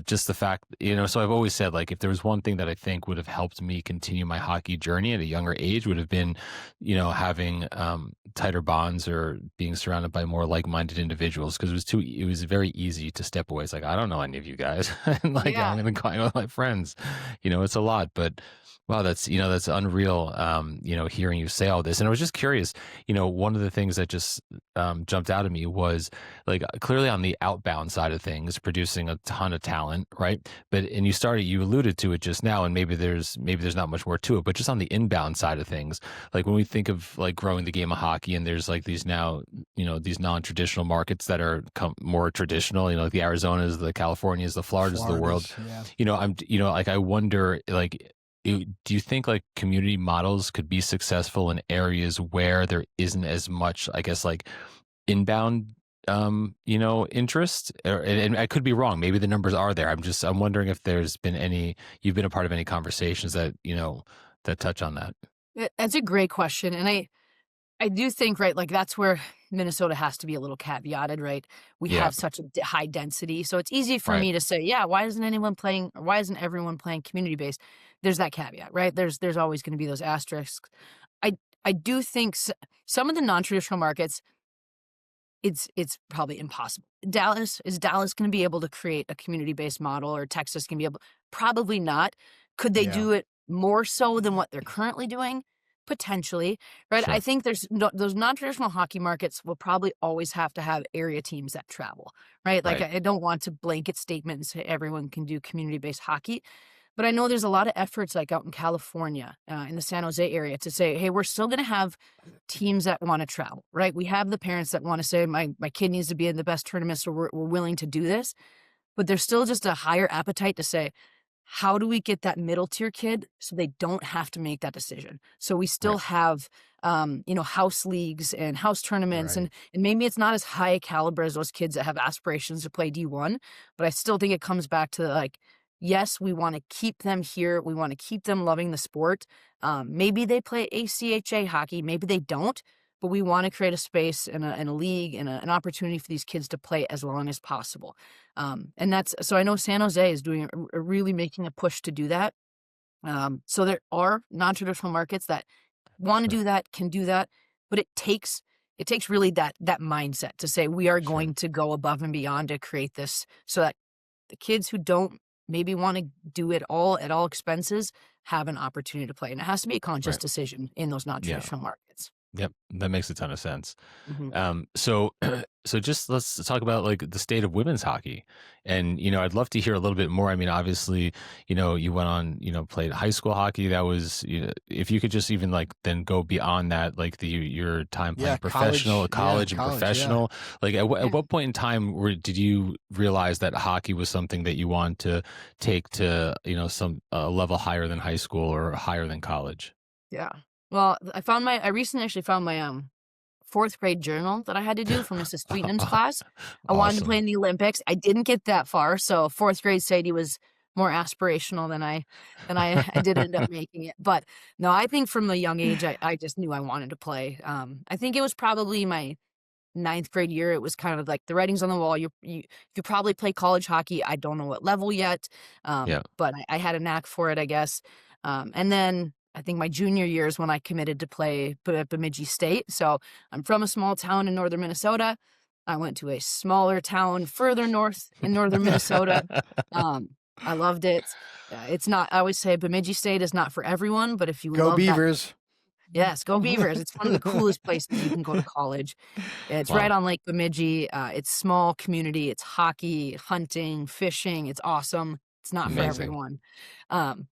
just the fact, so I've always said, if there was one thing that I think would have helped me continue my hockey journey at a younger age would have been, having tighter bonds or being surrounded by more like-minded individuals, because it was very easy to step away. It's I don't know any of you guys. And Yeah. I'm going to go hang out with my friends. It's a lot, but wow, that's unreal. Hearing you say all this. And I was just curious, one of the things that just jumped out at me was clearly on the outbound side of things, producing a ton of talent, right? And you alluded to it just now, and maybe there's not much more to it, but just on the inbound side of things, when we think of growing the game of hockey, and there's these now, these non-traditional markets that are more traditional, like the Arizonas, the Californias, the Floridas of the world. Yeah. I wonder, do you think community models could be successful in areas where there isn't as much, I guess, inbound, interest? And I could be wrong. Maybe the numbers are there. I'm wondering if there's been you've been a part of any conversations that, that touch on that. That's a great question. And I do think, right, that's where Minnesota has to be a little caveated, right? We Yeah. have such a high density. So it's easy for Right. me to say, yeah, why isn't everyone playing community-based? There's that caveat, right? There's always going to be those asterisks. I do think some of the non-traditional markets, it's probably impossible. Is Dallas going to be able to create a community-based model, or Texas can be able? Probably not. Could they Yeah. do it more so than what they're currently doing? Potentially, right? Sure. I think those non-traditional hockey markets will probably always have to have area teams that travel, right? Like Right. I don't want to blanket statement and say everyone can do community-based hockey, but I know there's a lot of efforts like out in California, in the San Jose area to say, hey, we're still going to have teams that want to travel, right? We have the parents that want to say, my kid needs to be in the best tournament, so we're willing to do this. But there's still just a higher appetite to say, how do we get that middle tier kid so they don't have to make that decision? So we still Right. have, house leagues and house tournaments, Right. and maybe it's not as high caliber as those kids that have aspirations to play D1, but I still think it comes back to like, yes, we want to keep them here. We want to keep them loving the sport. Maybe they play ACHA hockey, maybe they don't, but we want to create a space and a league and an opportunity for these kids to play as long as possible. And that's so I know San Jose is doing really making a push to do that. So there are non-traditional markets that want to Sure. do that, can do that, but it takes really that mindset to say we are Sure. going to go above and beyond to create this so that the kids who don't maybe want to do it all at all expenses have an opportunity to play. And it has to be a conscious Right. decision in those non-traditional markets. Yep, that makes a ton of sense. Mhm. So, so just let's talk about like the state of women's hockey, and I'd love to hear a little bit more. I mean, obviously, you went on, played high school hockey. That was, if you could just even like then go beyond that, like your time playing professional, college, and college, yeah. professional. Like at Yeah. what point in time did you realize that hockey was something that you wanted to take to some level higher than high school or higher than college? Yeah. Well, I recently actually found my fourth grade journal that I had to do for Mrs. Sweetnam's class. I wanted to play Awesome. in the Olympics. I didn't get that far, so fourth grade Sadie was more aspirational than I did end up making it. But no, I think from a young age, I just knew I wanted to play. I think it was probably my ninth grade year. It was kind of like the writing's on the wall. You probably play college hockey. I don't know what level yet, Yeah. but I had a knack for it, I guess. And then I think my junior year is when I committed to play at Bemidji State. So I'm from a small town in northern Minnesota. I went to a smaller town further north in northern Minnesota. I loved it. It's not. I always say Bemidji State is not for everyone, but if you Go love Beavers. yes, go Beavers. It's one of the coolest places you can go to college. It's right Wow. on Lake Bemidji. It's small community. It's hockey, hunting, fishing. It's awesome. It's not for Amazing. everyone.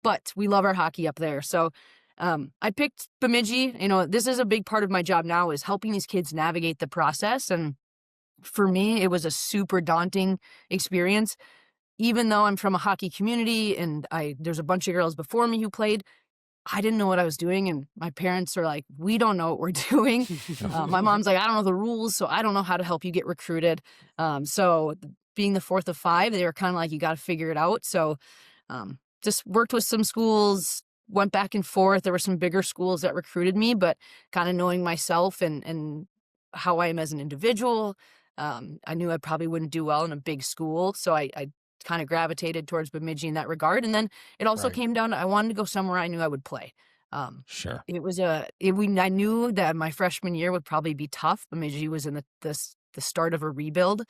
But we love our hockey up there. So I picked Bemidji. This is a big part of my job now is helping these kids navigate the process. And for me, it was a super daunting experience. Even though I'm from a hockey community and there's a bunch of girls before me who played, I didn't know what I was doing, and my parents are like, we don't know what we're doing. My mom's like, I don't know the rules, so I don't know how to help you get recruited. So being the fourth of five, they were kind of like, you got to figure it out. So just worked with some schools, went back and forth. There were some bigger schools that recruited me, but kind of knowing myself and how I am as an individual, I knew I probably wouldn't do well in a big school. So I kind of gravitated towards Bemidji in that regard. And then it also Right. came down to I wanted to go somewhere I knew I would play. Sure. I knew that my freshman year would probably be tough. Bemidji was in the start of a rebuild.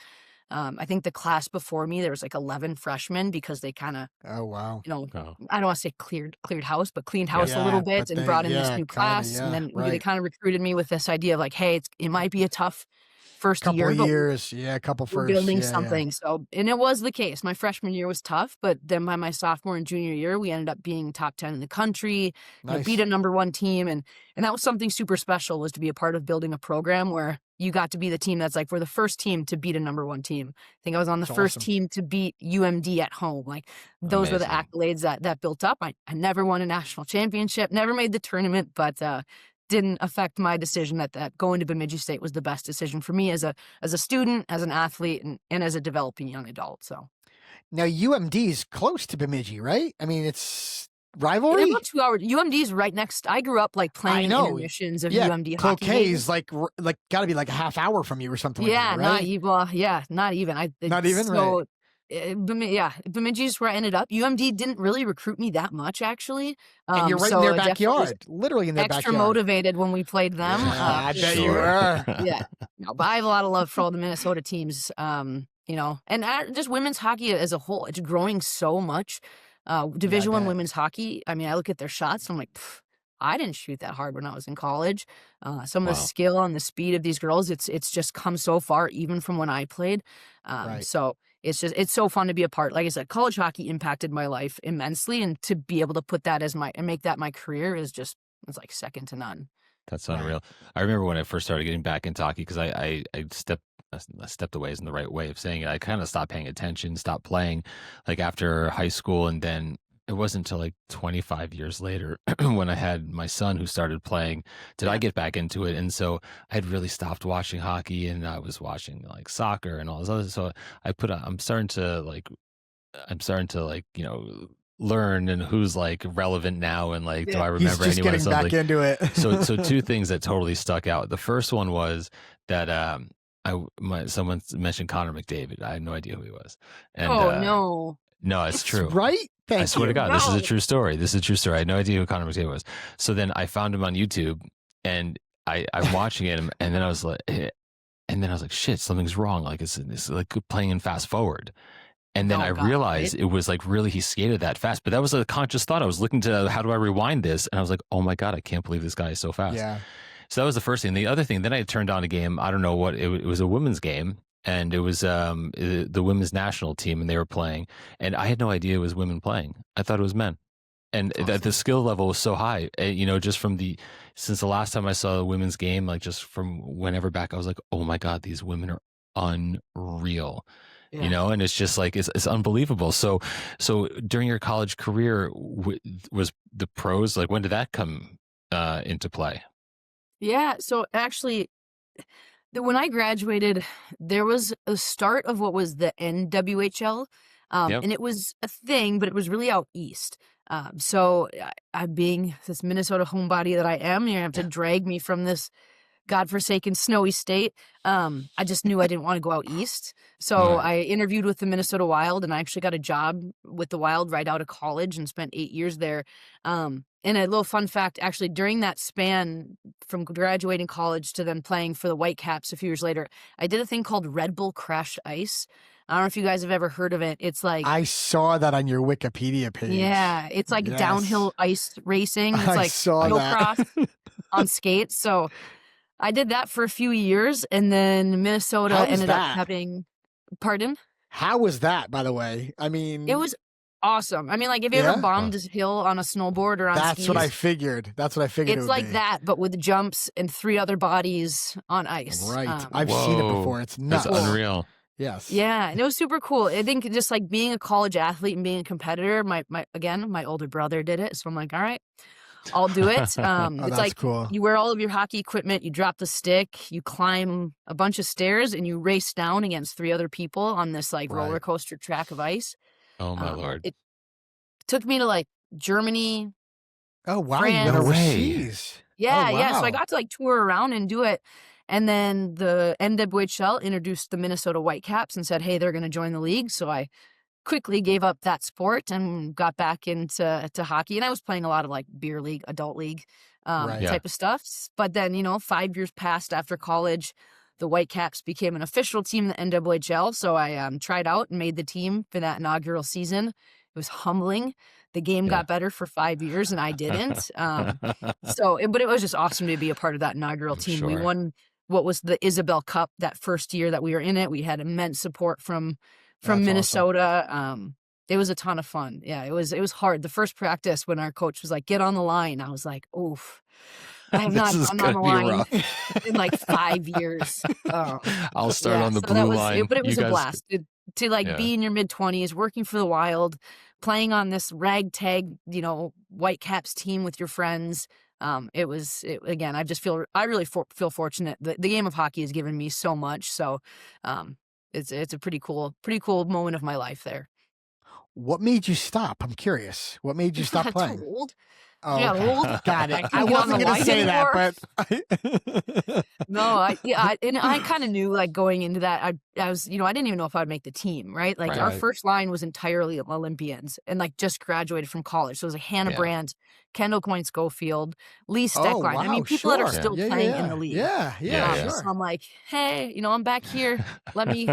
I think the class before me, there was like 11 freshmen because they kind of, Oh, wow. Oh, I don't want to say cleared house, but cleaned house a little bit but and they- brought in this yeah, new kinda, class. And yeah, then they right. kind of recruited me with this idea of like, hey, it might be a tough first Couple year, of but years. Yeah, a couple we're first. building yeah, yeah. something. So, and it was the case. My freshman year was tough, but then by my sophomore and junior year, we ended up being top 10 in the country, Nice. beat a number one team. And that was something super special, was to be a part of building a program where you got to be the team that's like, we're the first team to beat a number one team. I think I was on the That's first awesome. team to beat UMD at home. Like those were the amazing. accolades that built up. I never won a national championship, never made the tournament, but didn't affect my decision that going to Bemidji State was the best decision for me as a student, as an athlete, and as a developing young adult. So Now, UMD's close to Bemidji, right? I mean, it's they're rivalry. about 2 hours. UMD's right next. I grew up like playing know. intermissions of Yeah, UMD hockey games. Cloquet's like got to be like a half hour from you or something like Yeah, that, right? not even. Not even? So, Bemidji's where I ended up. UMD didn't really recruit me that much, actually. And you're right so in their I definitely was backyard, literally in their extra backyard. motivated when we played them. Yeah, I for bet sure. you were. Yeah, no, but I have a lot of love for all the Minnesota teams. And just women's hockey as a whole, it's growing so much. Division I bet. women's hockey. I mean, I look at their shots, and I'm like, I didn't shoot that hard when I was in college. Some of the Wow. skill and the speed of these girls, it's just come so far, even from when I played. Right. So it's so fun to be a part. Like I said, college hockey impacted my life immensely, and to be able to put that as and make that my career is just, it's like second to none. That's unreal. I remember when I first started getting back into hockey, because I stepped away isn't the right way of saying it. I kind of stopped paying attention, stopped playing like after high school. And then it wasn't until like 25 years later when I had my son who started playing, did I get back into it. And so I had really stopped watching hockey, and I was watching like soccer and all this other. So I'm starting to like, learn and who's like relevant now, and like, do I remember He's just anyone? getting back into it. so two things that totally stuck out. The first one was that someone mentioned Connor McDavid. I had no idea who he was. And, No. No, it's true. Right? Thank I swear you. to God, No. this is a true story. I had no idea who Connor McDavid was. So then I found him on YouTube, and I'm watching it, and then I was like, shit, something's wrong. Like it's like playing in fast forward. And then I realized it was like, really, he skated that fast. But that was a conscious thought. I was looking to, how do I rewind this? And I was like, oh my God, I can't believe this guy is so fast. Yeah. So that was the first thing. The other thing, then I turned on a game. I don't know what, it was a women's game. And it was the women's national team, and they were playing. And I had no idea it was women playing. I thought it was men. And that the skill level was so high, just since the last time I saw the women's game, like just from whenever back, I was like, oh my God, these women are unreal. Yeah. And it's just like, it's unbelievable. So during your college career, was the pros, like, when did that come into play? Yeah. So actually, when I graduated, there was a start of what was the NWHL. Yep. And it was a thing, but it was really out east. So I being this Minnesota homebody that I am, you have to drag me from this godforsaken snowy state. I just knew I didn't want to go out east. So I interviewed with the Minnesota Wild, and I actually got a job with the Wild right out of college and spent 8 years there. And a little fun fact, actually, during that span from graduating college to then playing for the Whitecaps a few years later, I did a thing called Red Bull Crash Ice. I don't know if you guys have ever heard of it. It's like, I saw that on your Wikipedia page. yeah, it's like downhill ice racing. It's like snowcross on skates. So I did that for a few years, and then Minnesota ended up having, pardon? How was that, by the way? I mean, It was awesome. I mean, like, if you ever bombed a hill on a snowboard or on skis. That's what I figured. It's like that, but with jumps and 3 other bodies on ice. Right. I've seen it before. It's nuts. That's unreal. Yes. Yeah, and it was super cool. I think just like being a college athlete and being a competitor, my older brother did it. So I'm like, all right, I'll do it. It's like cool. You wear all of your hockey equipment, you drop the stick, you climb a bunch of stairs, and you race down against 3 other people on this like roller coaster track of ice. Oh my Lord. It took me to like Germany. Oh wow. France. You went overseas. Yeah, Oh, wow. yeah. So I got to like tour around and do it. And then the NWHL introduced the Minnesota Whitecaps and said, hey, they're going to join the league. So I quickly gave up that sport and got back into hockey. And I was playing a lot of like beer league, adult league type of stuff. But then, 5 years passed after college, the Whitecaps became an official team in the NWHL. So I tried out and made the team for that inaugural season. It was humbling. The game got better for 5 years and I didn't. But it was just awesome to be a part of that inaugural team. Sure. We won what was the Isabel Cup that first year that we were in it. We had immense support from Minnesota. Awesome. It was a ton of fun. Yeah, it was hard. The first practice when our coach was like, get on the line, I was like, oof. I have not gone on the line in like 5 years. I'll start on the blue line. But it was a blast to be in your mid-20s, working for the Wild, playing on this ragtag, Whitecaps team with your friends. Again, I really feel fortunate. The game of hockey has given me so much. So it's a pretty cool moment of my life there. What made you stop? I'm curious. What made you stop playing? Old. Oh, yeah, okay. old. Got it. I Get on wasn't the going to line say anymore. that, but No, I kind of knew like going into that, I was, I didn't even know if I'd make the team, right? Like our first line was entirely Olympians and like just graduated from college. So it was like Hannah Brandt, Kendall Coyne Schofield, Lee Steckline. I mean, people that are still playing in the league. Sure. So I'm like, hey, I'm back here. Let me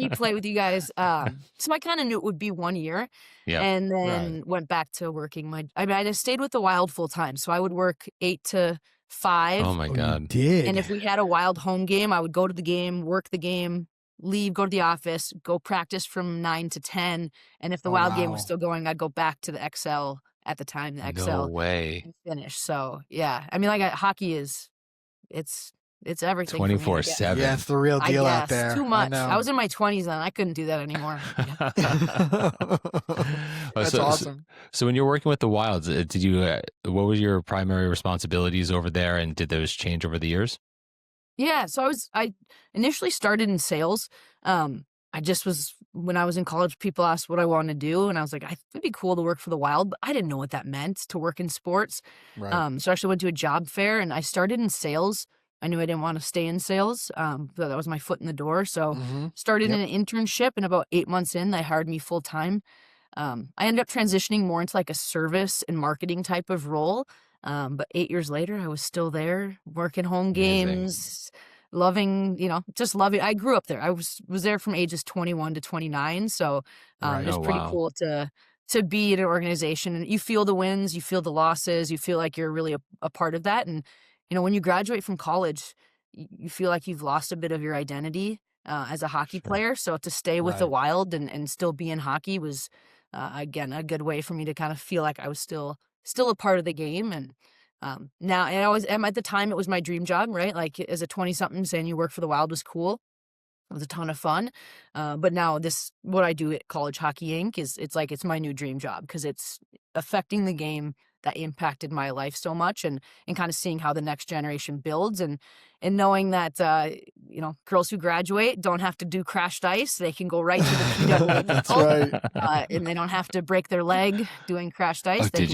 play with you guys. So I kind of knew it would be 1 year, and then went back to working I just stayed with the Wild full time. So I would work 8 to 5. Oh my God. Did. And if we had a Wild home game, I would go to the game, work the game, leave, go to the office, go practice from 9 to 10. And if the Wild game was still going, I'd go back to the XL at the time, the XL. No way. And finish. So yeah, I mean, hockey is, it's everything. 24/7. Yeah, it's the real deal out there. Too much. I was in my 20s then. I couldn't do that anymore. That's awesome. So when you're working with the Wilds, did you? What was your primary responsibilities over there, and did those change over the years? Yeah, so I initially started in sales. When I was in college, people asked what I wanted to do, and I was like, it'd be cool to work for the Wild, but I didn't know what that meant to work in sports. Right. So I actually went to a job fair, and I started in sales. I knew I didn't want to stay in sales, but that was my foot in the door. So started in an internship, and about 8 months in, they hired me full time. I ended up transitioning more into like a service and marketing type of role. But 8 years later, I was still there working home games, loving, just loving. I grew up there. I was there from ages 21 to 29. So it's pretty cool to be in an organization, and you feel the wins, you feel the losses, you feel like you're really a part of that. And, when you graduate from college, you feel like you've lost a bit of your identity as a hockey player. So to stay with the Wild and still be in hockey was, again, a good way for me to kind of feel like I was still a part of the game. And now, and I always am, at the time, it was my dream job, right? Like as a 20-something, saying you work for the Wild was cool. It was a ton of fun. But now what I do at College Hockey Inc. it's my new dream job, because it's affecting the game that impacted my life so much, and kind of seeing how the next generation builds, and knowing that, girls who graduate don't have to do crashed ice. They can go right to the PWA. That's right. And they don't have to break their leg doing crashed ice. They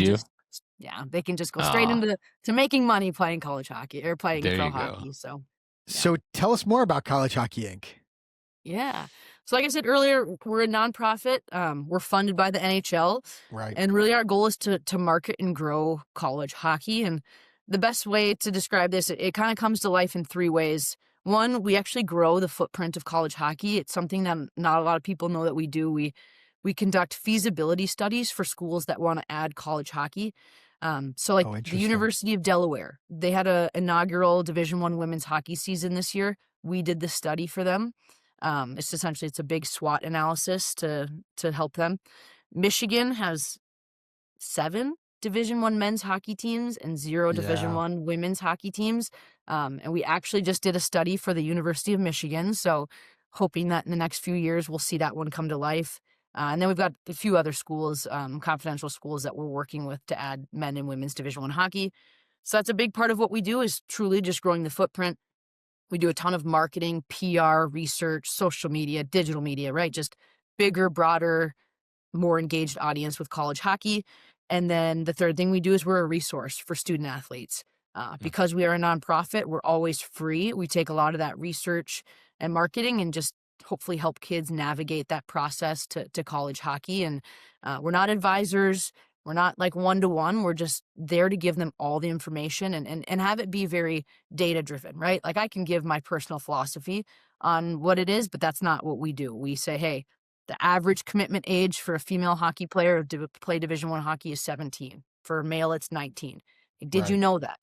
can just go straight into making money playing college hockey or playing pro hockey. So tell us more about College Hockey Inc. Yeah. So like I said earlier, we're a nonprofit. We're funded by the NHL. Right. And really our goal is to market and grow college hockey. And the best way to describe this, it kind of comes to life in 3 ways. One, we actually grow the footprint of college hockey. It's something that not a lot of people know that we do. We conduct feasibility studies for schools that want to add college hockey. The University of Delaware, they had an inaugural Division I women's hockey season this year. We did the study for them. It's a big SWOT analysis to help them. Michigan has 7 Division I men's hockey teams and 0 Division I women's hockey teams. And we actually just did a study for the University of Michigan. So hoping that in the next few years, we'll see that one come to life. And then we've got a few other schools, confidential schools that we're working with to add men and women's Division I hockey. So that's a big part of what we do, is truly just growing the footprint. We do a ton of marketing, PR, research, social media, digital media, right? Just bigger, broader, more engaged audience with college hockey. And then the third thing we do is we're a resource for student athletes. Because we are a nonprofit, we're always free. We take a lot of that research and marketing and just hopefully help kids navigate that process to college hockey. And we're not advisors. We're not like one-to-one. We're just there to give them all the information and have it be very data-driven, right? Like I can give my personal philosophy on what it is, but that's not what we do. We say, hey, the average commitment age for a female hockey player to play Division I hockey is 17. For a male, it's 19. Did you know that?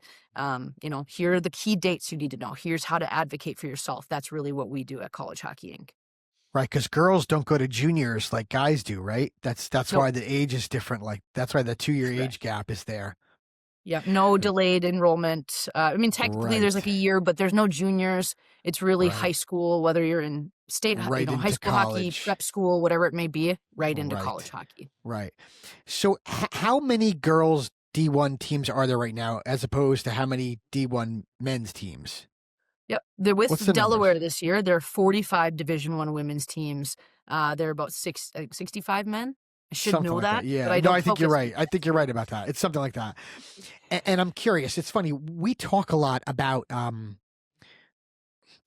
Here are the key dates you need to know. Here's how to advocate for yourself. That's really what we do at College Hockey Inc. Right, because girls don't go to juniors like guys do, right? That's why the age is different. Like that's why the 2-year age gap is there. Yeah, no delayed enrollment. Technically there's like a year, but there's no juniors. It's really high school, whether you're in state, high school hockey, prep school, whatever it may be, right into college hockey. Right. So how many girls D1 teams are there right now, as opposed to how many D1 men's teams? Yep. They're with Delaware this year. There are 45 Division I women's teams. There are about 65 men. I should know that. Yeah. But I think you're right. I think you're right about that. It's something like that. And I'm curious. It's funny. We talk a lot about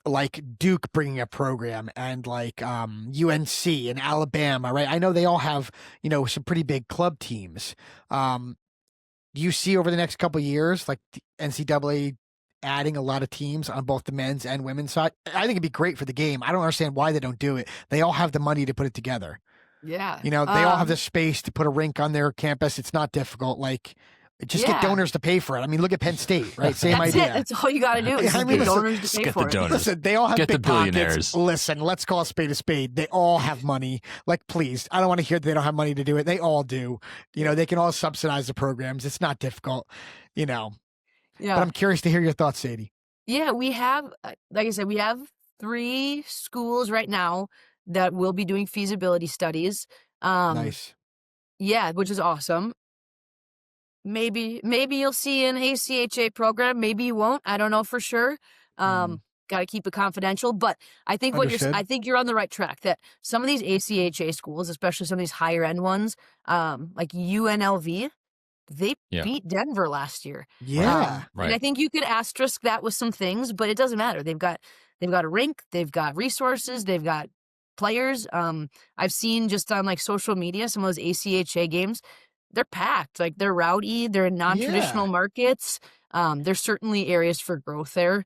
like Duke bringing a program and like UNC and Alabama, right? I know they all have, some pretty big club teams. do you see over the next couple of years, like the NCAA adding a lot of teams on both the men's and women's side? I think it'd be great for the game. I don't understand why they don't do it. They all have the money to put it together. Yeah. They all have the space to put a rink on their campus. It's not difficult. Like, just get donors to pay for it. I mean, look at Penn State, right? Same That's idea. it. That's all you got to do is get donors to pay for it. Listen, they all have get big the billionaires. Pockets. Listen, let's call a spade a spade. They all have money. Like, please, I don't want to hear that they don't have money to do it. They all do. They can all subsidize the programs. It's not difficult, Yeah. But I'm curious to hear your thoughts, Sadie. Yeah, we have, like I said, we have 3 schools right now that will be doing feasibility studies. Nice. Yeah, which is awesome. Maybe you'll see an ACHA program. Maybe you won't. I don't know for sure. Got to keep it confidential. But I think I think you're on the right track. That some of these ACHA schools, especially some of these higher end ones, like UNLV, they beat Denver last year. Yeah, right. And I think you could asterisk that with some things, but it doesn't matter. They've got a rink, they've got resources, they've got players. I've seen just on like social media some of those ACHA games. They're packed. Like, they're rowdy. They're in non-traditional markets. There's certainly areas for growth there.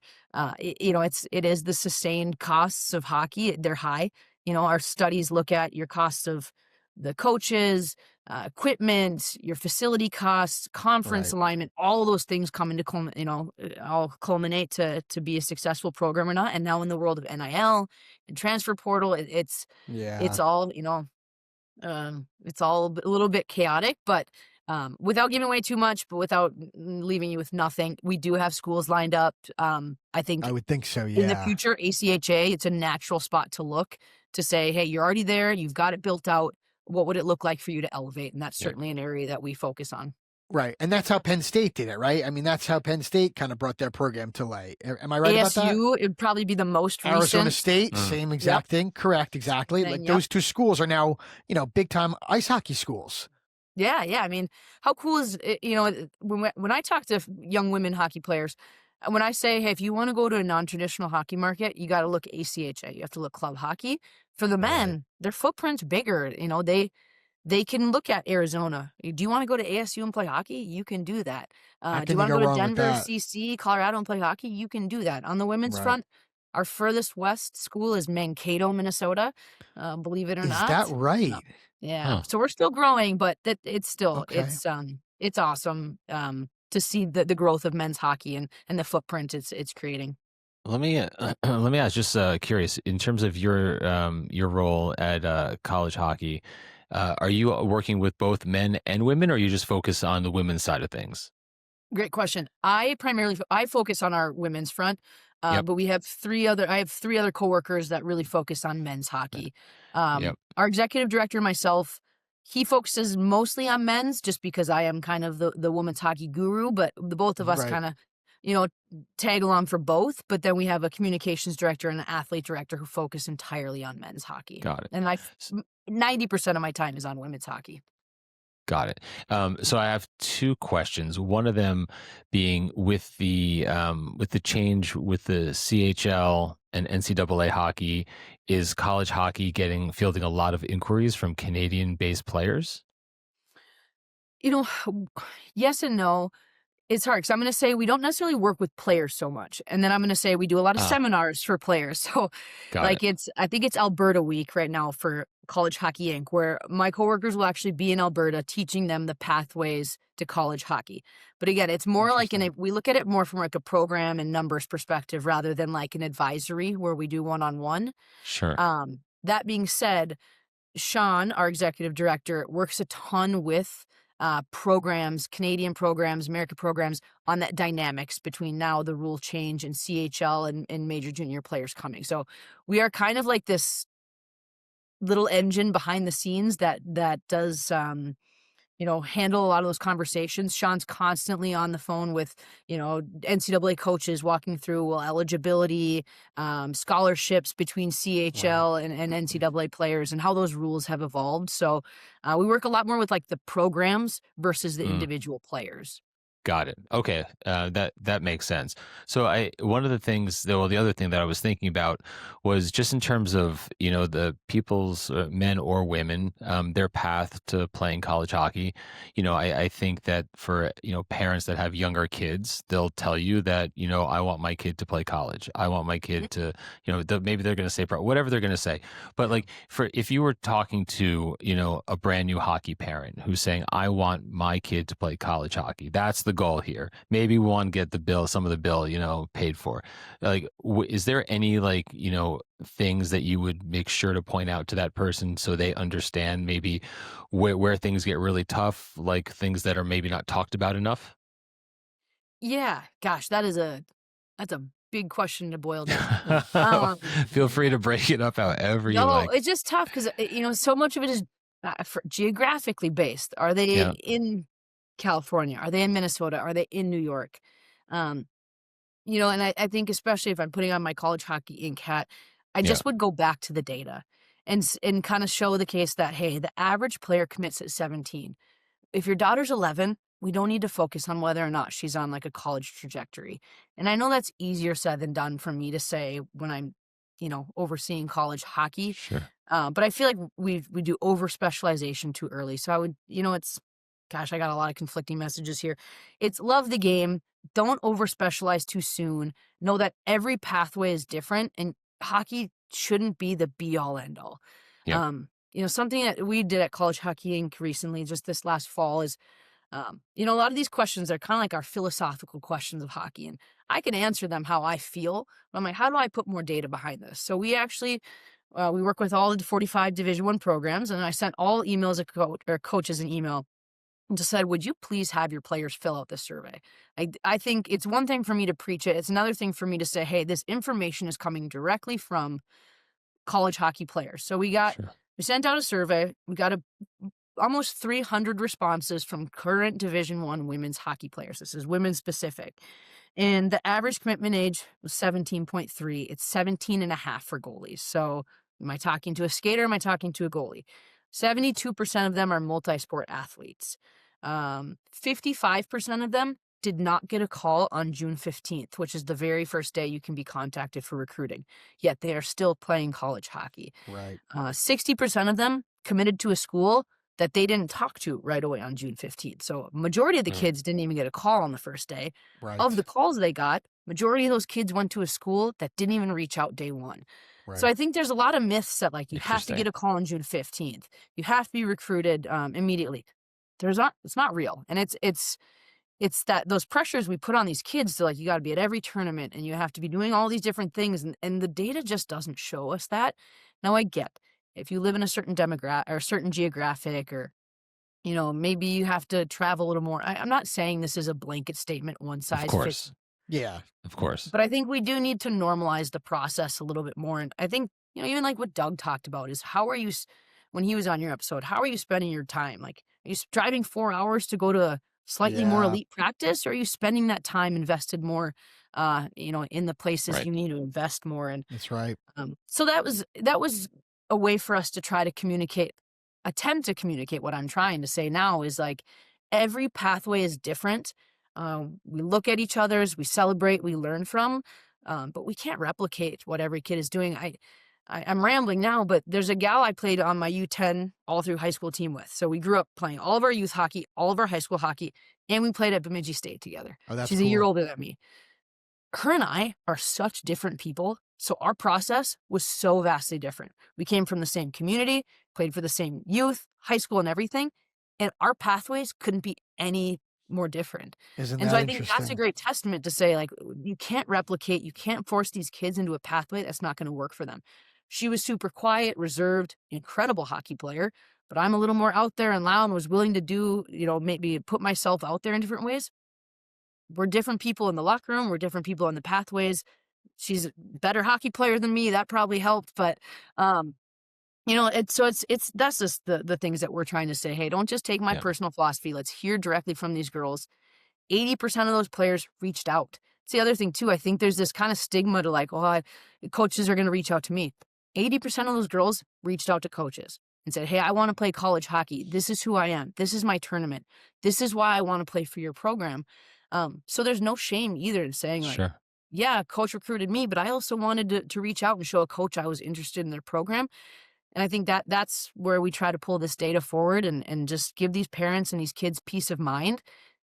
It is the sustained costs of hockey. They're high. Our studies look at your costs of the coaches, equipment, your facility costs, conference alignment, all of those things come into all culminate to be a successful program or not. And now in the world of NIL and transfer portal, it's all it's all a little bit chaotic, but without giving away too much, but without leaving you with nothing, we do have schools lined up. I would think so. Yeah. In the future, ACHA, it's a natural spot to look to say, hey, you're already there. You've got it built out. What would it look like for you to elevate? And that's certainly an area that we focus on. Right. And that's how Penn State did it, right? I mean, that's how Penn State kind of brought their program to light. Am I right about that? ASU, it'd probably be the most recent. Arizona State, same exact thing. Correct, exactly. Like, those 2 schools are now, big-time ice hockey schools. Yeah. I mean, how cool is it, when I talk to young women hockey players, when I say, hey, if you want to go to a non-traditional hockey market, you got to look at ACHA. You have to look club hockey. For the men, their footprint's bigger. They can look at Arizona. Do you want to go to ASU and play hockey? You can do that. Do you want to go to Denver, CC, Colorado and play hockey? You can do that. On the women's front, our furthest west school is Mankato, Minnesota. Believe it or not. Is that right? Yeah. Huh. So we're still growing, but it's still it's awesome to see the growth of men's hockey and the footprint it's creating. Let me ask, just curious, in terms of your role at college hockey, are you working with both men and women, or you just focus on the women's side of things? Great question. I focus on our women's front, but I have 3 other coworkers that really focus on men's hockey. Our executive director and myself, he focuses mostly on men's, just because I am kind of the women's hockey guru, but the both of us kind of tag along for both. But then we have a communications director and an athlete director who focus entirely on men's hockey. Got it. And 90% of my time is on women's hockey. Got it. So I have 2 questions. One of them being with the change with the CHL and NCAA hockey, is college hockey fielding a lot of inquiries from Canadian-based players? Yes and no. It's hard because I'm going to say we don't necessarily work with players so much. And then I'm going to say we do a lot of seminars for players. So I think it's Alberta week right now for College Hockey Inc., where my coworkers will actually be in Alberta teaching them the pathways to college hockey. But again, it's more like we look at it more from like a program and numbers perspective rather than like an advisory where we do one-on-one. Sure. That being said, Sean, our executive director, works a ton with programs, Canadian programs, American programs, on that dynamics between now the rule change and CHL and major junior players coming. So we are kind of like this little engine behind the scenes that does handle a lot of those conversations. Sean's constantly on the phone with NCAA coaches walking through eligibility, scholarships between CHL and NCAA players, and how those rules have evolved. So we work a lot more with like the programs versus the individual players. Got it. Okay, that makes sense. So one of the things, though, the other thing that I was thinking about was just in terms of the people's men or women, their path to playing college hockey. I think that for parents that have younger kids, they'll tell you that I want my kid to play college. I want my kid to maybe they're going to say whatever they're going to say. But like if you were talking to a brand new hockey parent who's saying I want my kid to play college hockey, that's the goal here. Maybe one, get some of the bill, paid for. Like, is there any things that you would make sure to point out to that person so they understand maybe where things get really tough, like things that are maybe not talked about enough? Yeah, gosh, that's a big question to boil down. Feel free to break it up however you like. It's just tough because so much of it is geographically based. Are they in California? Are they in Minnesota? Are they in New York? And I think especially if I'm putting on my College Hockey Inc. hat, I just would go back to the data and kind of show the case that, hey, the average player commits at 17. If your daughter's 11, we don't need to focus on whether or not she's on like a college trajectory. And I know that's easier said than done for me to say when I'm, overseeing college hockey. Sure. But I feel like we do over specialization too early. So I would, gosh, I got a lot of conflicting messages here. It's love the game. Don't over specialize too soon. Know that every pathway is different and hockey shouldn't be the be all end all. Yeah. Something that we did at College Hockey Inc. recently, just this last fall, is, a lot of these questions are kind of like our philosophical questions of hockey. And I can answer them how I feel. But I'm like, how do I put more data behind this? So we actually, we work with all the 45 Division I programs, and I sent all emails or coaches an email and just said, would you please have your players fill out this survey? I think it's one thing for me to preach it. It's another thing for me to say, hey, this information is coming directly from college hockey players. So we sent out a survey. We got almost 300 responses from current Division I women's hockey players. This is women specific. And the average commitment age was 17.3. It's 17 and a half for goalies. So am I talking to a skater? Am I talking to a goalie? 72% of them are multi-sport athletes. 55% of them did not get a call on June 15th, which is the very first day you can be contacted for recruiting, yet they are still playing college hockey. Right. 60% of them committed to a school that they didn't talk to right away on June 15th. So majority of the kids didn't even get a call on the first day. Right. Of the calls they got, majority of those kids went to a school that didn't even reach out day one. Right. So I think there's a lot of myths that you have to get a call on June 15th. You have to be recruited immediately. It's not real. And it's that those pressures we put on these kids to you got to be at every tournament and you have to be doing all these different things. And the data just doesn't show us that. Now I get if you live in a certain demographic or a certain geographic or, maybe you have to travel a little more. I'm not saying this is a blanket statement, one size fits. Yeah, of course. But I think we do need to normalize the process a little bit more. And I think, even like what Doug talked about is how are you, when he was on your episode, how are you spending your time? Are you driving 4 hours to go to a slightly more elite practice, or are you spending that time invested more, in the places you need to invest more? And that's right. So that was a way for us to try to attempt to communicate what I'm trying to say now is every pathway is different. We look at each other's, we celebrate, we learn from, but we can't replicate what every kid is doing. I'm rambling now, but there's a gal I played on my U10 all through high school team with. So we grew up playing all of our youth hockey, all of our high school hockey, and we played at Bemidji State together. Oh, that's She's cool. a year older than me. Her and I are such different people. So our process was so vastly different. We came from the same community, played for the same youth, high school and everything. And our pathways couldn't be any more different. Isn't and that so I think interesting? that's a great testament to say, you can't replicate, you can't force these kids into a pathway that's not going to work for them. She was super quiet, reserved, incredible hockey player, but I'm a little more out there and loud and was willing to do, maybe put myself out there in different ways. We're different people in the locker room. We're different people on the pathways. She's a better hockey player than me. That probably helped, but, that's just the things that we're trying to say. Hey, don't just take my personal philosophy. Let's hear directly from these girls. 80% of those players reached out. It's the other thing too. I think there's this kind of stigma to coaches are going to reach out to me. 80% of those girls reached out to coaches. and said, hey, I want to play college hockey. This is who I am. This is my tournament. This is why I want to play for your program. So there's no shame either in saying like, Sure. yeah, coach recruited me, but I also wanted to reach out and show a coach I was interested in their program. And I think that's where we try to pull this data forward and just give these parents and these kids peace of mind.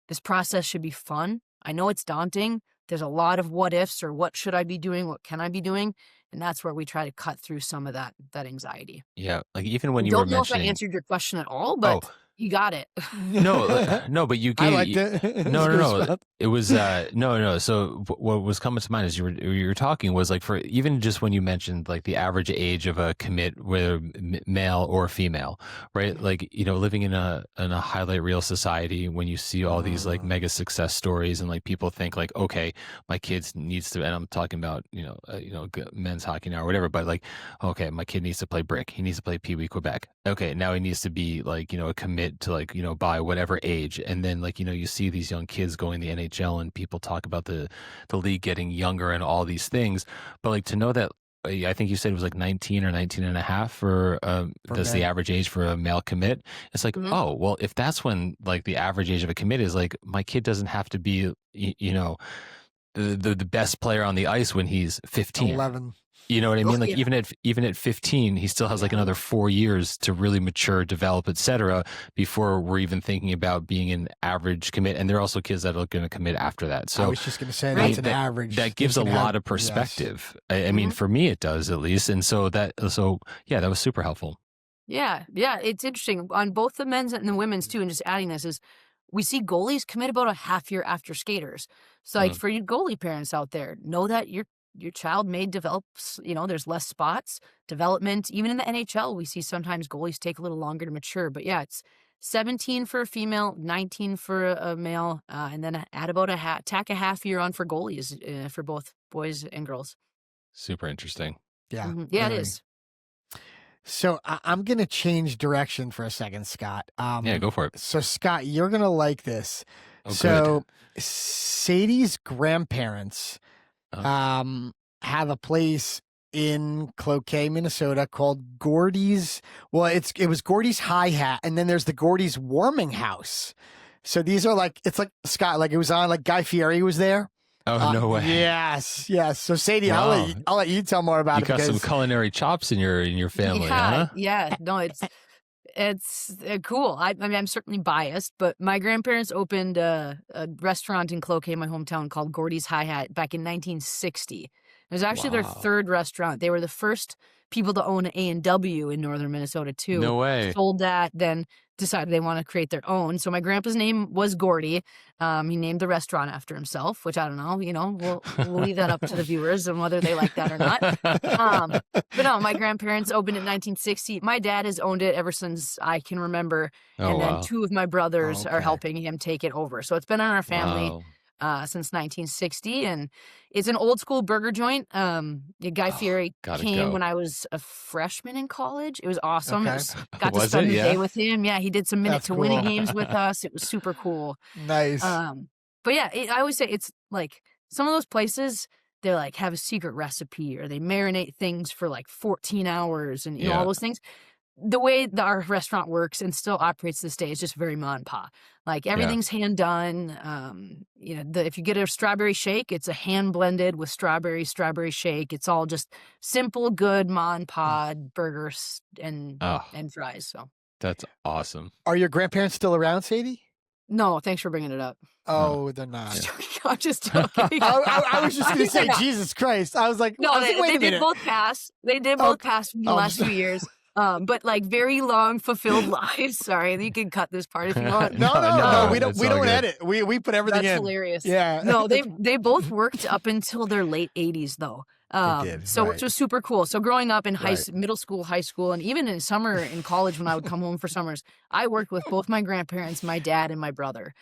This process should be fun. I know it's daunting. There's a lot of what ifs or what should I be doing? What can I be doing? And that's where we try to cut through some of that anxiety. Yeah. Like even when you Don't were know mentioning, if I answered your question at all, but you got it. no, but you gave. I liked it. No. It was no. So what was coming to mind as you were talking was like for even just when you mentioned like the average age of a commit, whether male or female, right? Like living in a highlight reel society, when you see all these like mega success stories and like people think like, okay, my kids needs to, and I'm talking about men's hockey now or whatever, but like, okay, my kid needs to play brick, he needs to play Pee Wee Quebec. Okay, now he needs to be like a commit to like by whatever age, and then like you see these young kids going to the NHL and people talk about the league getting younger and all these things, but like to know that I think you said it was like 19 or 19 and a half for that's the average age for a male commit. It's like, oh, well, if that's when like the average age of a commit is, like my kid doesn't have to be the best player on the ice when he's 15. 11. You know what I mean? Like even at 15, he still has like another 4 years to really mature, develop, etc., before we're even thinking about being an average commit. And there are also kids that are going to commit after that. So I was just going to say that's an average. That gives a lot of perspective. Yes. I mean, for me, it does at least. And so that was super helpful. Yeah. It's interesting on both the men's and the women's too. And just adding this is, we see goalies commit about a half year after skaters. So like for you goalie parents out there, know that your child may develop, there's less spots, development. Even in the NHL, we see sometimes goalies take a little longer to mature. But yeah, it's 17 for a female, 19 for a male, and then add about tack a half year on for goalies for both boys and girls. Super interesting. Yeah. Mm-hmm. Yeah, it is. So I'm going to change direction for a second, Scott. Yeah, go for it. So Scott, you're going to like this. Oh, so good. Sadie's grandparents have a place in Cloquet, Minnesota called Gordy's. Well, it was Gordy's Hi-Hat, and then there's the Gordy's Warming House. So these are like, it's like Scott, like it was on, like Guy Fieri was there. Oh, no way. Yes. So Sadie, Wow. I'll let you tell more about you it. You got some culinary chops in your family, huh? Yeah. No, it's cool. I mean, I'm certainly biased, but my grandparents opened a restaurant in Cloquet, my hometown, called Gordy's Hi-Hat back in 1960. It was actually their third restaurant. They were the first people to own an A&W in northern Minnesota too. No way. Sold that, then decided they want to create their own. So my grandpa's name was Gordy. He named the restaurant after himself, which I don't know. We'll leave that up to the viewers and whether they like that or not. But no, my grandparents opened it in 1960. My dad has owned it ever since I can remember. And then two of my brothers are helping him take it over. So it's been in our family since 1960, and it's an old school burger joint. Guy Fieri came when I was a freshman in college. It was awesome. Okay. Got to spend the day with him. Yeah, he did some minute to win games with us. It was super cool. Nice. But yeah, I always say it's like some of those places, they're like have a secret recipe or they marinate things for like 14 hours and all those things. The way that our restaurant works and still operates this day is just very ma and pa. Like everything's hand done. If you get a strawberry shake, it's a hand blended with strawberry shake. It's all just simple, good ma and pa burgers and fries. So that's awesome. Are your grandparents still around, Sadie? No, thanks for bringing it up. Oh, they're not. I'm just joking. I was just going to say, Jesus Christ. I was like, no, they did both pass. They did both pass in the last few years. But like very long, fulfilled lives. Sorry, you can cut this part if you want. No. We don't edit. We put everything in. That's hilarious. Yeah. No, they both worked up until their late 80s though. Which was super cool. So growing up in middle school, high school, and even in summer in college when I would come home for summers, I worked with both my grandparents, my dad, and my brother,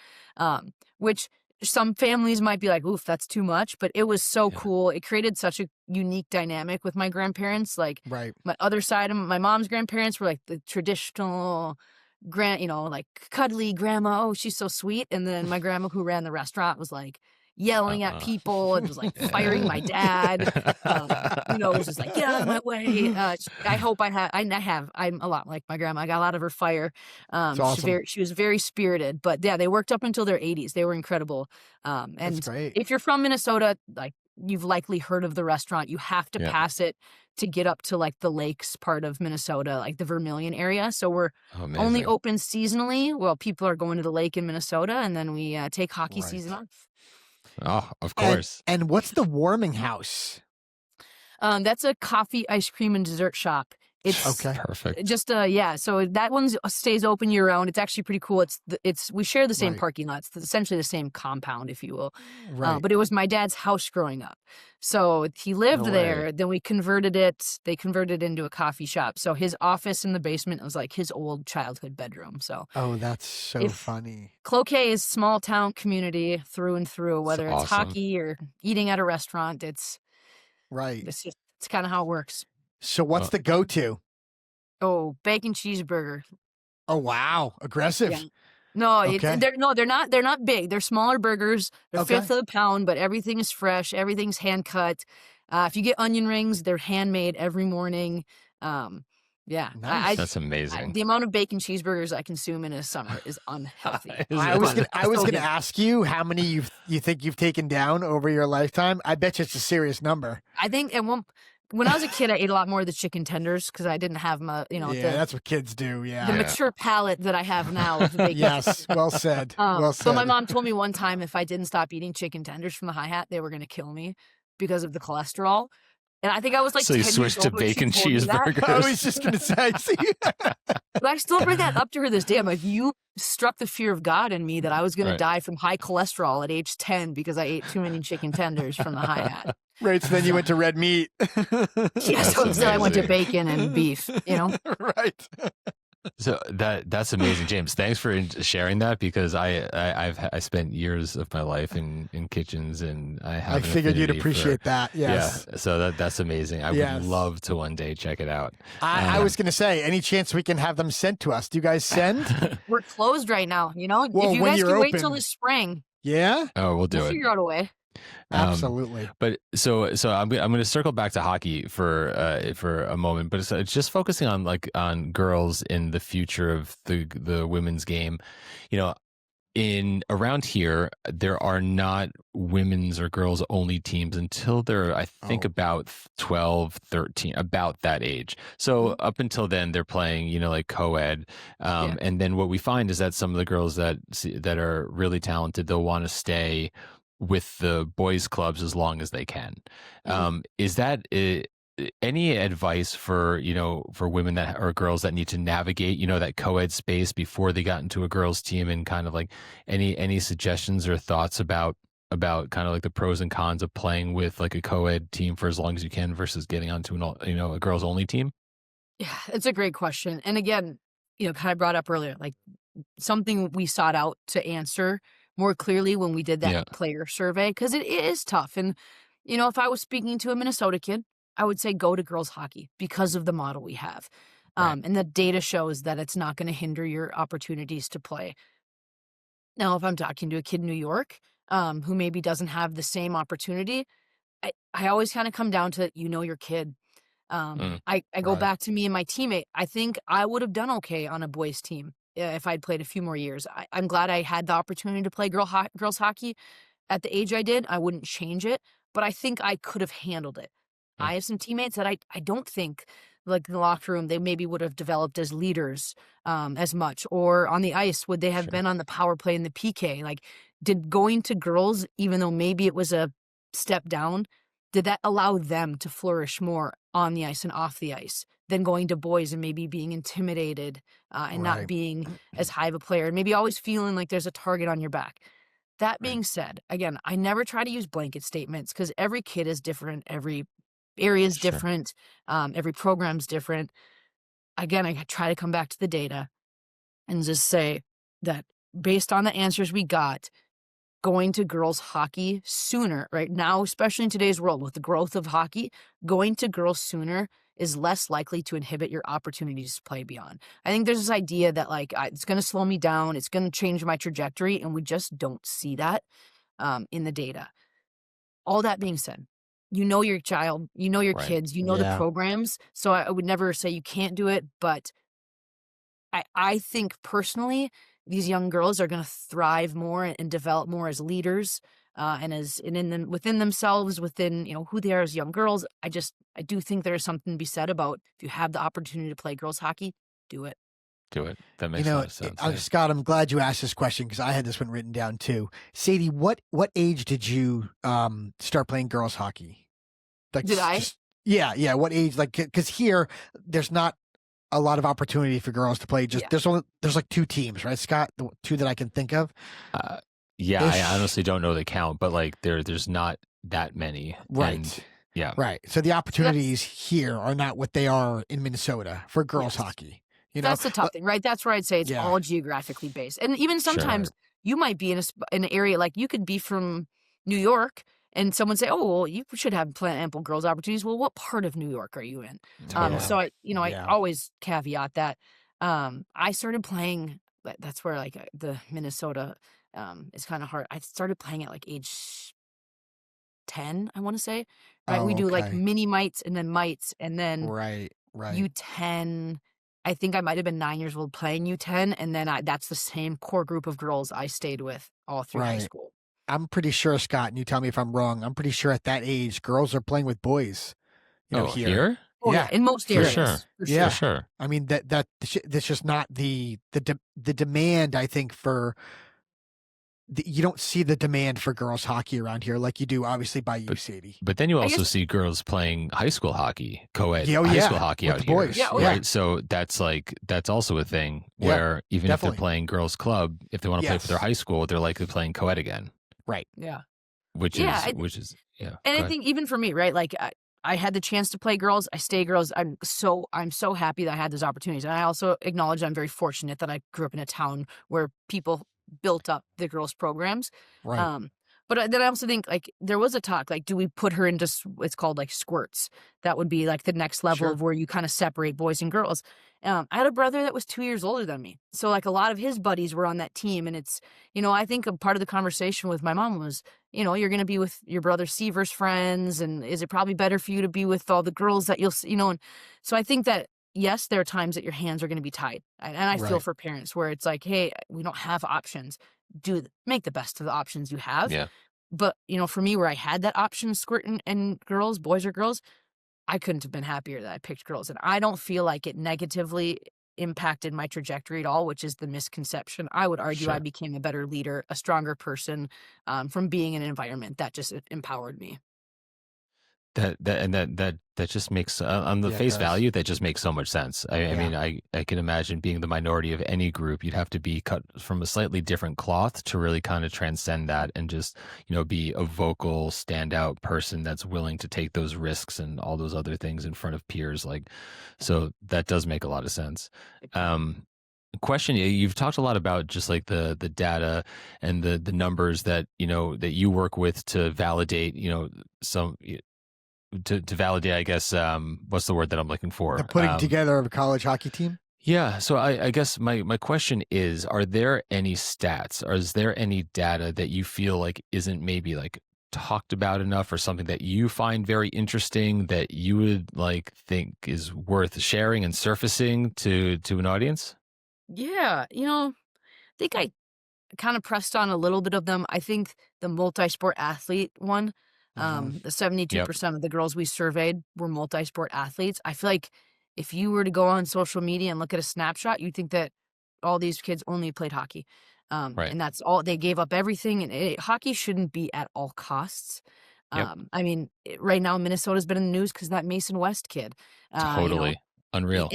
which some families might be like, oof, that's too much, but it was so cool. It created such a unique dynamic with my grandparents. Like my other side of my mom's grandparents were like the traditional like cuddly grandma. Oh, she's so sweet. And then my grandma who ran the restaurant was like, yelling at people and was like firing my dad. Was just like, get out of my way. I'm a lot like my grandma. I got a lot of her fire. Awesome. She was very spirited, but yeah, they worked up until their 80s. They were incredible. And That's great. if you're from Minnesota, like you've likely heard of the restaurant. You have to pass it to get up to like the lakes part of Minnesota, like the Vermilion area. So we're only open seasonally. Well, people are going to the lake in Minnesota, and then we take hockey season off. Oh, of course. And what's the warming house? That's a coffee, ice cream, and dessert shop. It's perfect. Just so that one stays open year round. It's actually pretty cool. We share the same parking lot. It's essentially the same compound, if you will. Right. But it was my dad's house growing up. So he lived there. Then we converted it. They converted it into a coffee shop. So his office in the basement was like his old childhood bedroom. So that's so funny. Cloquet is small town community through and through, whether it's hockey or eating at a restaurant. It's kind of how it works. So what's the go-to? Oh, bacon cheeseburger. Oh, wow. Aggressive. Yeah. No, they're not big. They're smaller burgers. They're fifth of a pound, but everything is fresh. Everything's hand cut. If you get onion rings, they're handmade every morning. Nice. That's amazing. The amount of bacon cheeseburgers I consume in a summer is unhealthy. I was going to ask you how many you think you've taken down over your lifetime. I bet you it's a serious number. I think when I was a kid, I ate a lot more of the chicken tenders because I didn't have that's what kids do. Yeah, the mature palate that I have now. Of the bacon. Yes, well said. Well said. So my mom told me one time if I didn't stop eating chicken tenders from the Hi Hat, they were going to kill me because of the cholesterol. And I think I was like, so you switched to bacon cheeseburgers. I was just going to say, but I still bring that up to her this day. I'm like, you struck the fear of God in me that I was going to die from high cholesterol at age 10 because I ate too many chicken tenders from the Hi Hat. Right, so then you went to red meat. So instead I went to bacon and beef, Right. So that's amazing, James. Thanks for sharing that because I spent years of my life in kitchens and I figured you'd appreciate that. Yes. Yeah. So that's amazing. I would love to one day check it out. I was going to say, any chance we can have them sent to us? Do you guys send? We're closed right now. Well, if you guys can wait till the spring. Yeah. Oh, we'll figure out a way. Absolutely. But so I'm going to circle back to hockey for a moment, but it's just focusing on girls in the future of the women's game. In around here, there are not women's or girls only teams until they're, I think, about 12, 13, about that age. So up until then, they're playing, like co-ed. And then what we find is that some of the girls that are really talented, they'll want to stay with the boys clubs as long as they can. Is that any advice for women that or girls that need to navigate that co-ed space before they got into a girls team, and kind of like any suggestions or thoughts about kind of like the pros and cons of playing with like a co-ed team for as long as you can versus getting onto a girls only team? Yeah, it's a great question. And again, kind of brought up earlier, like something we sought out to answer more clearly when we did that player survey, because it is tough. And, if I was speaking to a Minnesota kid, I would say go to girls hockey because of the model we have. And the data shows that it's not going to hinder your opportunities to play. Now, if I'm talking to a kid in New York who maybe doesn't have the same opportunity, I always kind of come down to, your kid. I go back to me and my teammate. I think I would have done okay on a boys team if I'd played a few more years. I'm glad I had the opportunity to play girls hockey at the age I did. I wouldn't change it, but I think I could have handled it. I have some teammates that I don't think, like in the locker room, they maybe would have developed as leaders as much, or on the ice, would they have been on the power play and the PK? Like, did going to girls, even though maybe it was a step down, did that allow them to flourish more on the ice and off the ice than going to boys and maybe being intimidated and not being as high of a player, and maybe always feeling like there's a target on your back? That being said, again, I never try to use blanket statements because every kid is different, every area is different, every program's different. Again, I try to come back to the data and just say that based on the answers we got, going to girls hockey sooner, right now, especially in today's world with the growth of hockey, going to girls sooner is less likely to inhibit your opportunities to play beyond. I think there's this idea that it's going to slow me down, it's going to change my trajectory, and we just don't see that. in the data. All that being said, you know your child, you know your kids, you know the programs. So I would never say you can't do it, but I think personally, these young girls are going to thrive more and develop more as leaders, within themselves, within who they are as young girls. I do think there is something to be said about if you have the opportunity to play girls hockey, do it. Do it. That makes a lot of sense. Scott, I'm glad you asked this question because I had this one written down too. Sadie, what age did you start playing girls hockey? Like, did I? Yeah. What age? Like, because here there's not a lot of opportunity for girls to play. There's like 2 teams, right, Scott? The 2 that I can think of. I honestly don't know the count, but like there's not that many. Right. And, right. So the opportunities here are not what they are in Minnesota for girls hockey. That's the tough thing, right? That's where I'd say it's all geographically based. And even sometimes you might be in an area, like you could be from New York and someone say, oh, well, you should have ample girls opportunities. Well, what part of New York are you in? So I always caveat that. I started playing, that's where like the Minnesota is kind of hard. I started playing at like age 10, I want to say. Right? We do like mini mites and then mites and then U10. I think I might have been 9 years old playing U10, and then that's the same core group of girls I stayed with all through high school. I'm pretty sure, Scott, and you tell me if I'm wrong, I'm pretty sure at that age, girls are playing with boys. Here? Oh, yeah, in most areas. For sure. I mean, that's just not the demand, I think, for... You don't see the demand for girls hockey around here like you do, obviously, by you, Sadie. But then you also see girls playing high school hockey, co-ed high school hockey with out the boys. here, right? So that's also a thing where even if they're playing girls club, if they want to play for their high school, they're likely playing co-ed again. Right. Yeah. Which is. And I think even for me, right? Like I had the chance to play girls. I stay girls. I'm so happy that I had those opportunities. And I also acknowledge I'm very fortunate that I grew up in a town where people built up the girls programs. Right. But then I also think like there was a talk, like, do we put her into, it's called like squirts. That would be like the next level of where you kind of separate boys and girls. I had a brother that was 2 years older than me. So like a lot of his buddies were on that team. And it's, I think a part of the conversation with my mom was, you're going to be with your brother Seaver's friends. And is it probably better for you to be with all the girls that you'll, and so I think that, yes, there are times that your hands are going to be tied. And I feel for parents where it's like, hey, we don't have options. Make the best of the options you have. Yeah. But, for me, where I had that option, squirting and girls, boys or girls, I couldn't have been happier that I picked girls. And I don't feel like it negatively impacted my trajectory at all, which is the misconception. I would argue I became a better leader, a stronger person from being in an environment that just empowered me. That just makes on the face value, that just makes so much sense. I mean, I can imagine being the minority of any group, you'd have to be cut from a slightly different cloth to really kind of transcend that and just, be a vocal standout person that's willing to take those risks and all those other things in front of peers. So that does make a lot of sense. Question, you've talked a lot about just like the data and the numbers that, that you work with to validate, to validate, I guess, what's the word that I'm looking for? The putting together of a college hockey team? Yeah. So I guess my question is, are there any stats or is there any data that you feel like isn't maybe like talked about enough or something that you find very interesting that you would like think is worth sharing and surfacing to an audience? Yeah. I think I kind of pressed on a little bit of them. I think the multi-sport athlete one, the 72% of the girls we surveyed were multi-sport athletes. I feel like if you were to go on social media and look at a snapshot, you'd think that all these kids only played hockey. And that's all, they gave up everything. And hockey shouldn't be at all costs. I mean, right now Minnesota's been in the news because that Mason West kid. Totally. Unreal.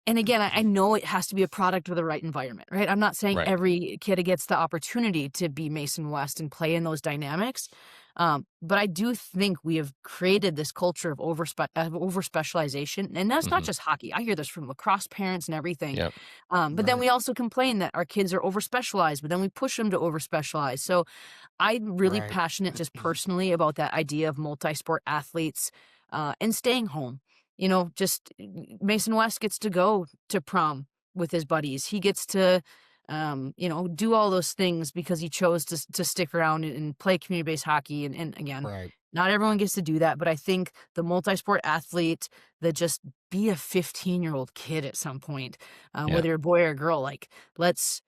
And again, I know it has to be a product of the right environment, right? I'm not saying every kid gets the opportunity to be Mason West and play in those dynamics. But I do think we have created this culture of over-specialization. And that's not just hockey. I hear this from lacrosse parents and everything. But then we also complain that our kids are over-specialized, but then we push them to over-specialize. So I'm really passionate just personally about that idea of multi-sport athletes and staying home. Just Mason West gets to go to prom with his buddies. He gets to do all those things because he chose to stick around and play community-based hockey. And again, Right. not everyone gets to do that, but I think the multi-sport athlete that just be a 15-year-old kid at some point, whether you're a boy or a girl, like let's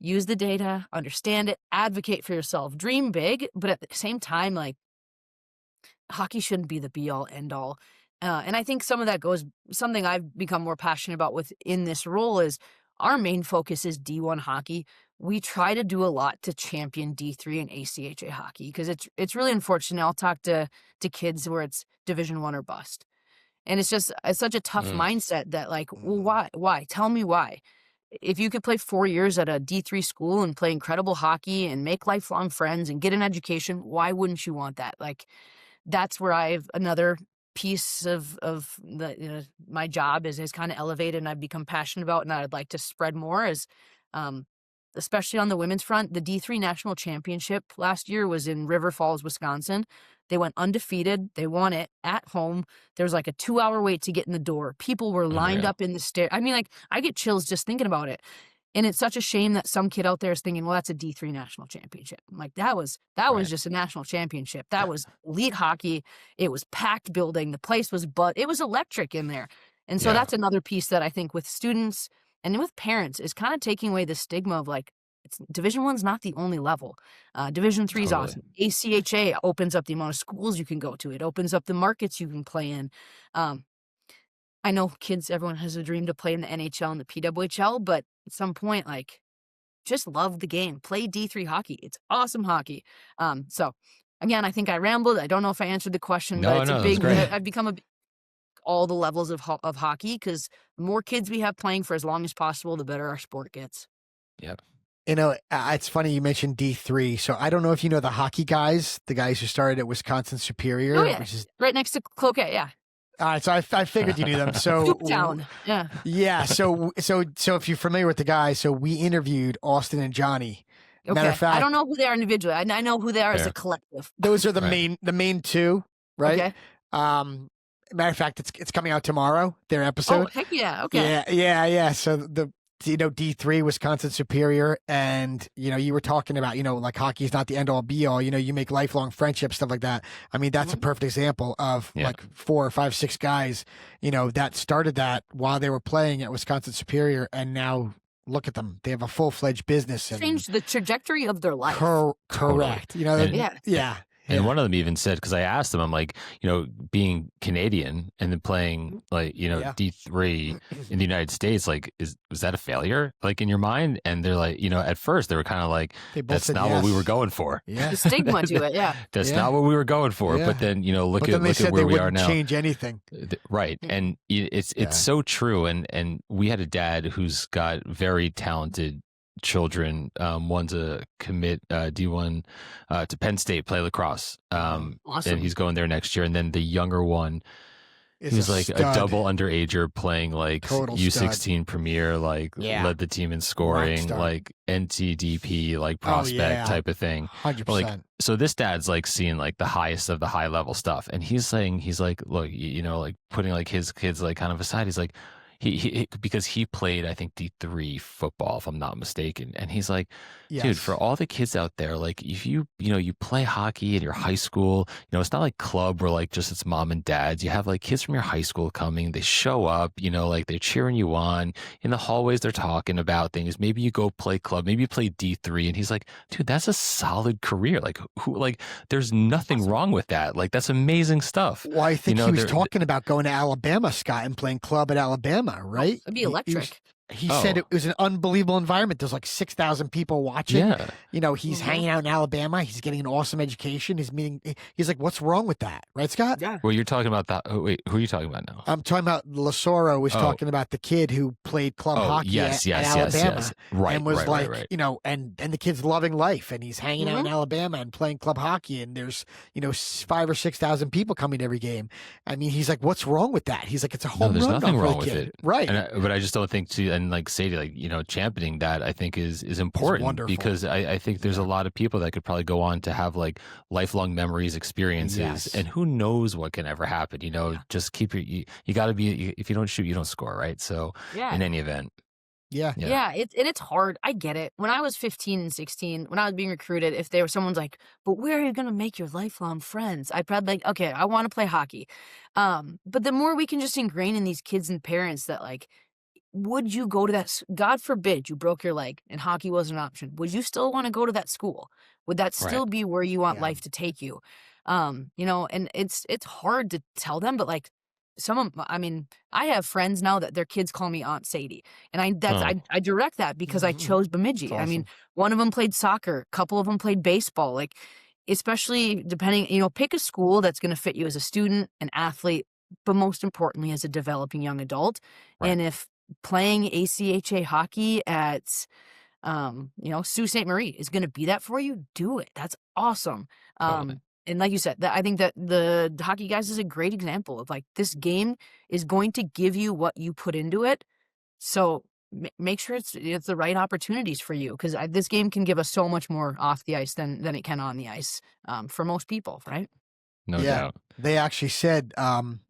use the data, understand it, advocate for yourself, dream big, but at the same time, like hockey shouldn't be the be all end all. And I think some of that goes, something I've become more passionate about within this role is our main focus is D1 hockey. We try to do a lot to champion D3 and ACHA hockey because it's really unfortunate. I'll talk to kids where it's Division 1 or bust. And it's such a tough mindset that like, well, why? Tell me why. If you could play 4 years at a D3 school and play incredible hockey and make lifelong friends and get an education, why wouldn't you want that? Like, that's where I've another piece of the my job is kind of elevated and I've become passionate about and I'd like to spread more is especially on the women's front. The D3 national championship last year was in River Falls, Wisconsin. They went undefeated. They won it at home. There was like a 2-hour wait to get in the door. People were lined up in the stair. I mean, like I get chills just thinking about it. And it's such a shame that some kid out there is thinking, well, that's a D3 national championship. I'm like, that was just a national championship. That was elite hockey. It was packed building. The place was, it was electric in there. And so that's another piece that I think with students and with parents is kind of taking away the stigma of like, Division 1's not the only level. Division 3 is awesome. ACHA opens up the amount of schools you can go to. It opens up the markets you can play in. I know everyone has a dream to play in the NHL and the PWHL, but at some point, like, just love the game. Play D3 hockey. It's awesome hockey. So, again, I think I rambled. I don't know if I answered the question, but it's a big. I've become all the levels of hockey because the more kids we have playing for as long as possible, the better our sport gets. Yep. It's funny you mentioned D3. So I don't know if you know the hockey guys, the guys who started at Wisconsin Superior. Oh, yeah. Which is right next to Cloquet, yeah. All right, so I figured you knew them. So down, yeah, yeah. So if you're familiar with the guys, so we interviewed Austin and Johnny. Okay. Matter of fact, I don't know who they are individually. I know who they are as a collective. Those are the main two, right? Okay. Matter of fact, it's coming out tomorrow. Their episode. Oh heck yeah! Okay. Yeah. So D3 Wisconsin Superior, and you were talking about like hockey is not the end all be all. You make lifelong friendships, stuff like that. I mean, that's a perfect example of like 4 or 5, 6 guys that started that while they were playing at Wisconsin Superior, and now look at them. They have a full-fledged business and changed the trajectory of their life. Correct. Yeah. And one of them even said, because I asked them, I'm like, being Canadian and then playing like, D3 in the United States, like, was that a failure, like in your mind? And they're like, at first they were kind of like, that's not what we were going for. Yeah. The stigma to it. Yeah. That's not what we were going for. Yeah. But then, look at where we are now. Change anything. Right. And it's so true. And we had a dad who's got very talented children. One's a commit D1 to Penn State, play lacrosse. Awesome. And he's going there next year. And then the younger one, he's like a double underager playing like total U16 stud. Premier, like led the team in scoring, like NTDP, like prospect type of thing. 100%. Like, so this dad's like seeing like the highest of the high level stuff. And he's like, look, like putting like his kids like kind of aside. He's like, he because he played, I think, D3 football, if I'm not mistaken. And he's like, dude, for all the kids out there, like if you play hockey in your high school, it's not like club where like just it's mom and dads. You have like kids from your high school coming, they show up, like they're cheering you on in the hallways. They're talking about things. Maybe you go play club, maybe you play D3. And he's like, dude, that's a solid career. Like there's nothing wrong with that. Like that's amazing stuff. Well, I think he was talking about going to Alabama, Scott, and playing club at Alabama. Right? It'd be electric. He said it was an unbelievable environment. There's like 6,000 people watching. Yeah. He's hanging out in Alabama. He's getting an awesome education. He's like, what's wrong with that? Right, Scott? Yeah. Well, you're talking about that. Oh, wait, who are you talking about now? I'm talking about Lasoro was talking about the kid who played club hockey at Alabama. Yes. Right. And was right. And the kid's loving life, and he's hanging out in Alabama and playing club hockey, and there's, 5,000 or 6,000 people coming to every game. I mean, he's like, what's wrong with that? He's like, it's a home run. There's nothing wrong with it. Right. But I just don't think and like Sadie, like, championing that, I think is important because I think there's a lot of people that could probably go on to have like lifelong memories, experiences, and who knows what can ever happen. Just keep you got to be, if you don't shoot, you don't score, right? So in any event. Yeah. It's hard. I get it. When I was 15 and 16, when I was being recruited, if someone's like, but where are you going to make your lifelong friends? I'd probably like, okay, I want to play hockey. But the more we can just ingrain in these kids and parents that like, would you go to that? God forbid you broke your leg and hockey was an option. Would you still want to go to that school? Would that still be where you want life to take you? And it's hard to tell them, but like, I have friends now that their kids call me Aunt Sadie, and I direct that because I chose Bemidji. Awesome. I mean, one of them played soccer, a couple of them played baseball. Like, especially depending, pick a school that's going to fit you as a student, an athlete, but most importantly as a developing young adult. Right. And if playing ACHA hockey at, Sault Ste. Marie is going to be that for you, do it. That's awesome. Totally. And like you said, I think that the Hockey Guys is a great example of like this game is going to give you what you put into it. So make sure it's the right opportunities for you, because this game can give us so much more off the ice than it can on the ice for most people, right? No doubt. They actually said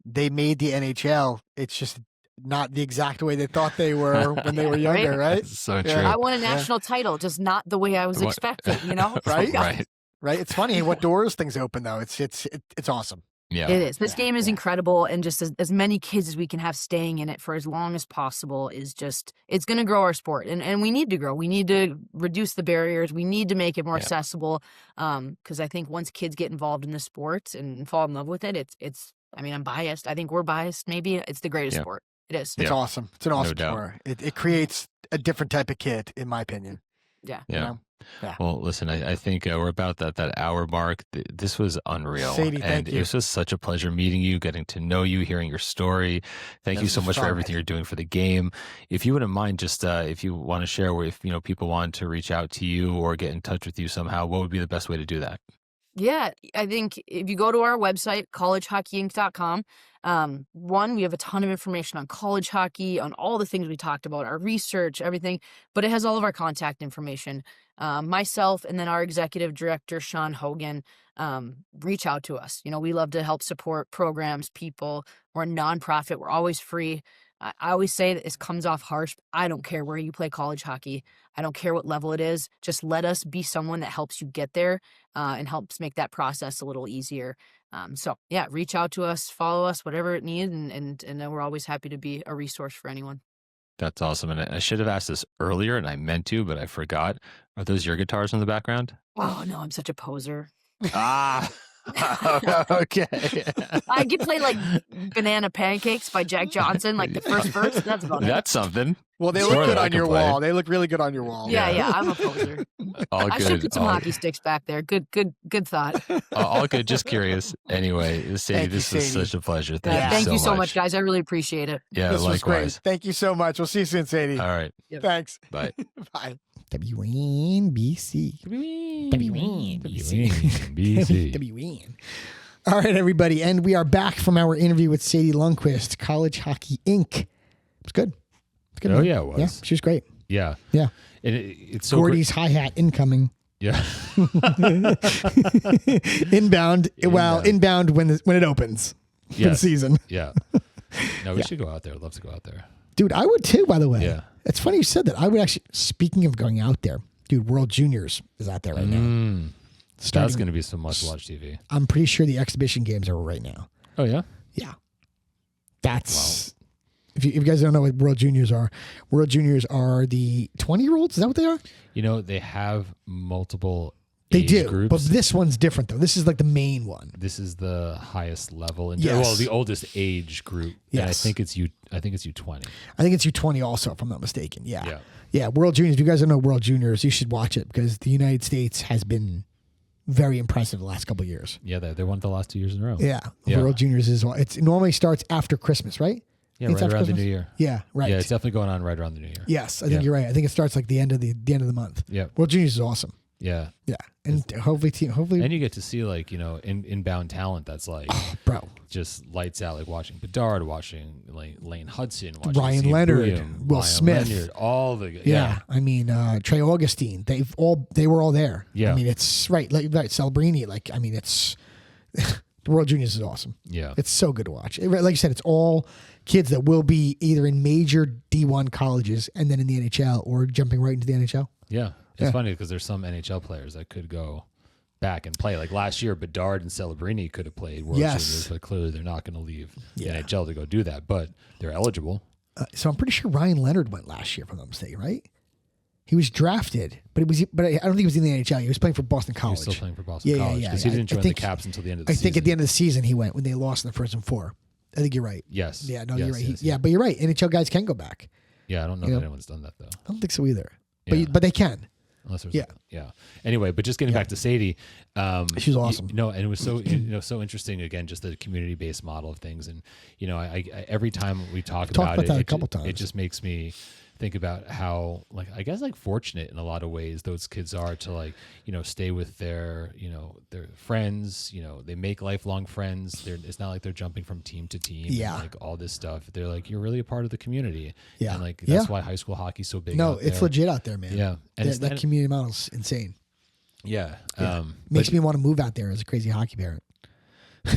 they made the NHL. It's just not the exact way they thought they were when they were younger, right? That's so true. I won a national title, just not the way I was expecting, Right? Right. It's funny what doors things open though. It's awesome. Yeah, it is. This game is incredible, and just as many kids as we can have staying in it for as long as possible is just, it's going to grow our sport, and we need to grow. We need to reduce the barriers. We need to make it more accessible. Because I think once kids get involved in the sport and fall in love with it, it's. I mean, I'm biased. I think we're biased. Maybe it's the greatest sport. It is. It's awesome. It's an awesome sport. It creates a different type of kid, in my opinion. Yeah. Yeah. Well, listen, I think we're about that hour mark. This was unreal. Sadie, thank you. It was just such a pleasure meeting you, getting to know you, hearing your story. Thank you so much for everything you're doing for the game. If you wouldn't mind, just if you want to share, where if people want to reach out to you or get in touch with you somehow, what would be the best way to do that? Yeah, I think if you go to our website, collegehockeyinc.com, we have a ton of information on college hockey, on all the things we talked about, our research, everything, but it has all of our contact information. Myself and then our executive director, Sean Hogan, reach out to us. We love to help support programs, people. We're a nonprofit. We're always free. I always say that this comes off harsh. I don't care where you play college hockey. I don't care what level it is. Just let us be someone that helps you get there and helps make that process a little easier. Reach out to us, follow us, whatever it needs, and we're always happy to be a resource for anyone. That's awesome. And I should have asked this earlier, and I meant to, but I forgot. Are those your guitars in the background? Oh, no, I'm such a poser. Okay. I could play like Banana Pancakes by Jack Johnson, like the first verse. That's about it. That's something. Well, they look good on your wall. They look really good on your wall. Yeah, I'm a poser. I should put some hockey sticks back there. Good thought. All good. Just curious. Anyway, Sadie, this was such a pleasure. Thank you so much, guys. I really appreciate it. Yeah, this was likewise. Great. Thank you so much. We'll see you soon, Sadie. All right. Yep. Thanks. Bye. Bye. WNBC. WN. All right, everybody. And we are back from our interview with Sadie Lundquist, College Hockey Inc. It's good. It's good. Oh, yeah, it was. Yeah, she was great. Yeah. Yeah. And it's so Gordy's hi-hat incoming. Yeah. Inbound when it opens for the season. Yeah. No, we should go out there. I'd love to go out there. Dude, I would too, by the way. Yeah. It's funny you said that. I would actually, speaking of going out there, dude, World Juniors is out there right now. That's going to be some must-watch TV. I'm pretty sure the exhibition games are right now. Oh, yeah? Yeah. That's... Wow. If you guys don't know what World Juniors are the 20-year-olds. Is that what they are? They have multiple They age do, groups. but this one's different, though. This is like the main one. This is the highest level. Yes. Well, the oldest age group. Yes. And I think it's U20. I think it's U20 also, if I'm not mistaken. Yeah. Yeah, World Juniors. If you guys don't know World Juniors, you should watch it because the United States has been very impressive the last couple of years. Yeah, they won the last 2 years in a row. Yeah. World Juniors it normally starts after Christmas, right? Yeah, right around the new year. Yeah, right. Yeah, it's definitely going on right around the new year. Yes, I think you're right. I think it starts like the end of the month. Yeah. World Juniors is awesome. Yeah. Yeah. And hopefully and you get to see inbound talent that's like bro, just lights out, like watching Bedard, watching Lane Hudson, watching Ryan Steve Leonard, William, Will Ryan Smith, Leonard, all the I mean Trey Augustine, they were all there. Yeah. I mean it's right Celebrini, it's The World Juniors is awesome. Yeah. It's so good to watch. Like you said, it's all kids that will be either in major D1 colleges and then in the NHL or jumping right into the NHL. Yeah. It's funny because there's some NHL players that could go back and play. Like last year, Bedard and Celebrini could have played World Juniors, but clearly they're not going to leave the NHL to go do that, but they're eligible. So I'm pretty sure Ryan Leonard went last year, if I'm not mistaken, right? He was drafted, but I don't think he was in the NHL. He was playing for Boston College. He was still playing for Boston College because he didn't join the Caps until the end of the season. I think at the end of the season he went when they lost in the first and four. I think you're right. Yes. Yeah, no, yes, you're right. Yes, but you're right. NHL guys can go back. Yeah, I don't know that anyone's done that though. I don't think so either. Yeah. But they can. Unless there's Anyway, but just getting back to Sadie, she's awesome. And it was so so interesting. Again, just the community based model of things, and I every time we talk about it, a couple times. It just makes me think about how fortunate in a lot of ways those kids are to stay with their friends. They make lifelong friends. It's not like they're jumping from team to team. Yeah, and all this stuff. They're you're really a part of the community. Yeah, and that's why high school hockey's so big. No, it's legit out there, man. Yeah, and that community model's insane. Yeah, makes me want to move out there as a crazy hockey parent.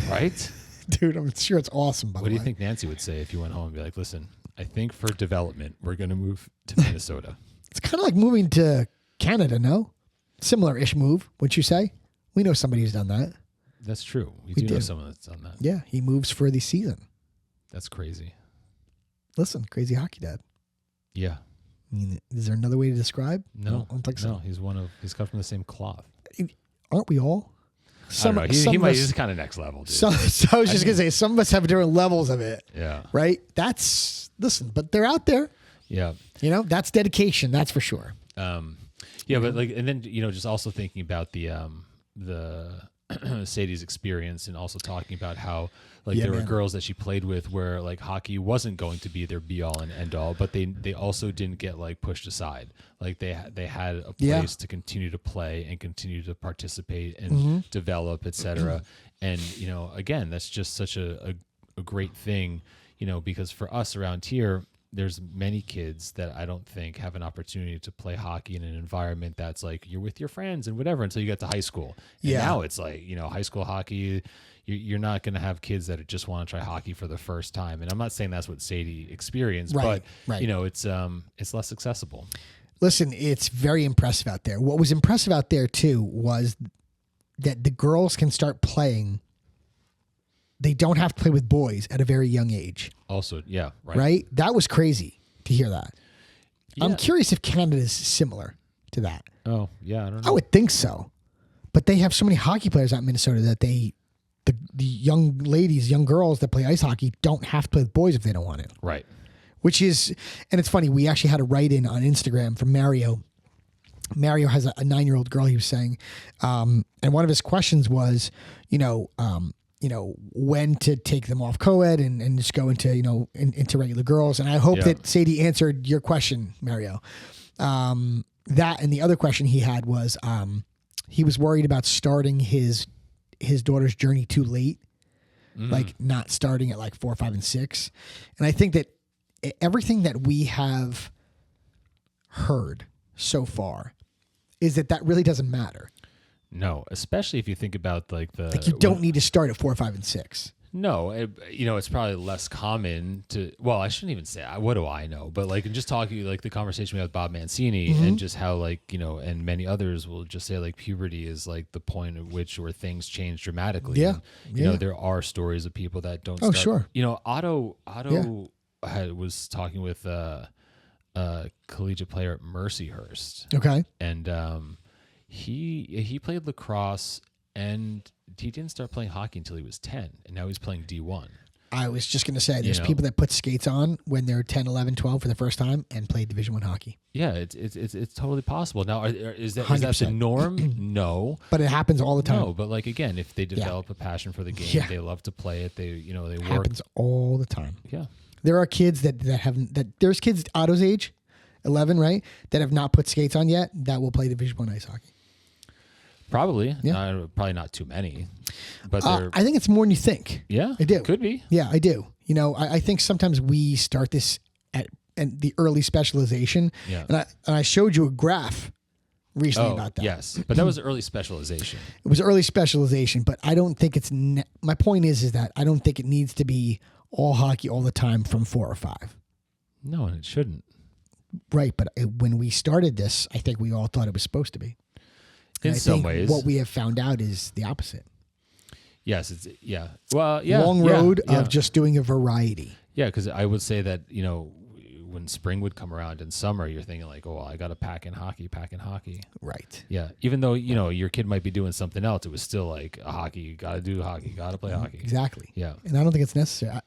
Right, dude. I'm sure it's awesome. What do you think Nancy would say if you went home and be like, "Listen, I think for development, we're going to move to Minnesota." It's kind of like moving to Canada, no? Similar-ish move, wouldn't you say? We know somebody who's done that. That's true. We do know someone that's done that. Yeah, he moves for the season. That's crazy. Listen, crazy hockey dad. Yeah. I mean, is there another way to describe? No, I don't think so. No, he's cut from the same cloth. Aren't we all? I don't know. He's kind of next level, dude. So I was just going to say, some of us have different levels of it. Yeah. Right? Listen, but they're out there. Yeah. That's dedication. That's for sure. Yeah, but and then, just also thinking about the Sadie's experience and also talking about how there were girls that she played with where hockey wasn't going to be their be all and end all, but they also didn't get pushed aside. They had a place to continue to play and continue to participate and develop, etc. And again, that's just such a great thing, because for us around here, there's many kids that I don't think have an opportunity to play hockey in an environment that's you're with your friends and whatever until you get to high school. And now it's high school hockey, you're not going to have kids that just want to try hockey for the first time. And I'm not saying that's what Sadie experienced, but it's less accessible. Listen, it's very impressive out there. What was impressive out there too was that the girls can start playing. They don't have to play with boys at a very young age. Also, yeah, right. Right? That was crazy to hear that. Yeah. I'm curious if Canada is similar to that. Oh, yeah, I don't know. I would think so. But they have so many hockey players out in Minnesota that the young ladies, young girls that play ice hockey don't have to play with boys if they don't want it. Right. Which is, and it's funny, we actually had a write-in on Instagram from Mario. Mario has a 9-year-old girl, he was saying. And one of his questions was, when to take them off co-ed and just go into, into regular girls. And I hope that Sadie answered your question, Mario. That and the other question he had was he was worried about starting his daughter's journey too late, not starting at 4, 5, and 6. And I think that everything that we have heard so far is that really doesn't matter. No, especially if you think about you don't need to start at 4, 5, and 6. No, it's probably less common to. Well, I shouldn't even say. What do I know? But just talking the conversation we had with Bob Mancini and just how and many others will just say was the point at which where things change dramatically. Yeah, and, there are stories of people that don't. Oh, start. Sure. Otto was talking with a collegiate player at Mercyhurst. Okay, and he played lacrosse and he didn't start playing hockey until he was 10, and now he's playing D1. I was just going to say, there's people that put skates on when they're 10, 11, 12 for the first time and play Division I hockey. Yeah, it's totally possible. Now, is that the norm? No. But it happens all the time. No, but again, if they develop a passion for the game, they love to play it. They work. Happens all the time. Yeah. There are kids there's kids Otto's age, 11, right, that have not put skates on yet that will play Division I ice hockey. Probably. Yeah. Probably not too many. But I think it's more than you think. Yeah. I do. Could be. Yeah, I do. I think sometimes we start this at the early specialization. Yeah. And I showed you a graph recently about that. Yes, but that was early specialization. It was early specialization, but I don't think it's. My point is that I don't think it needs to be all hockey all the time from 4 or 5. No, and it shouldn't. Right, but when we started this, I think we all thought it was supposed to be. In some ways, what we have found out is the opposite. Yes, it's Well, yeah, long road of just doing a variety. Yeah, because I would say that when spring would come around in summer, you're thinking like, oh, well, I got to pack in hockey. Right. Yeah, even though your kid might be doing something else, it was still like a hockey. You got to do hockey. Got to play hockey. Exactly. Yeah, and I don't think it's necessary.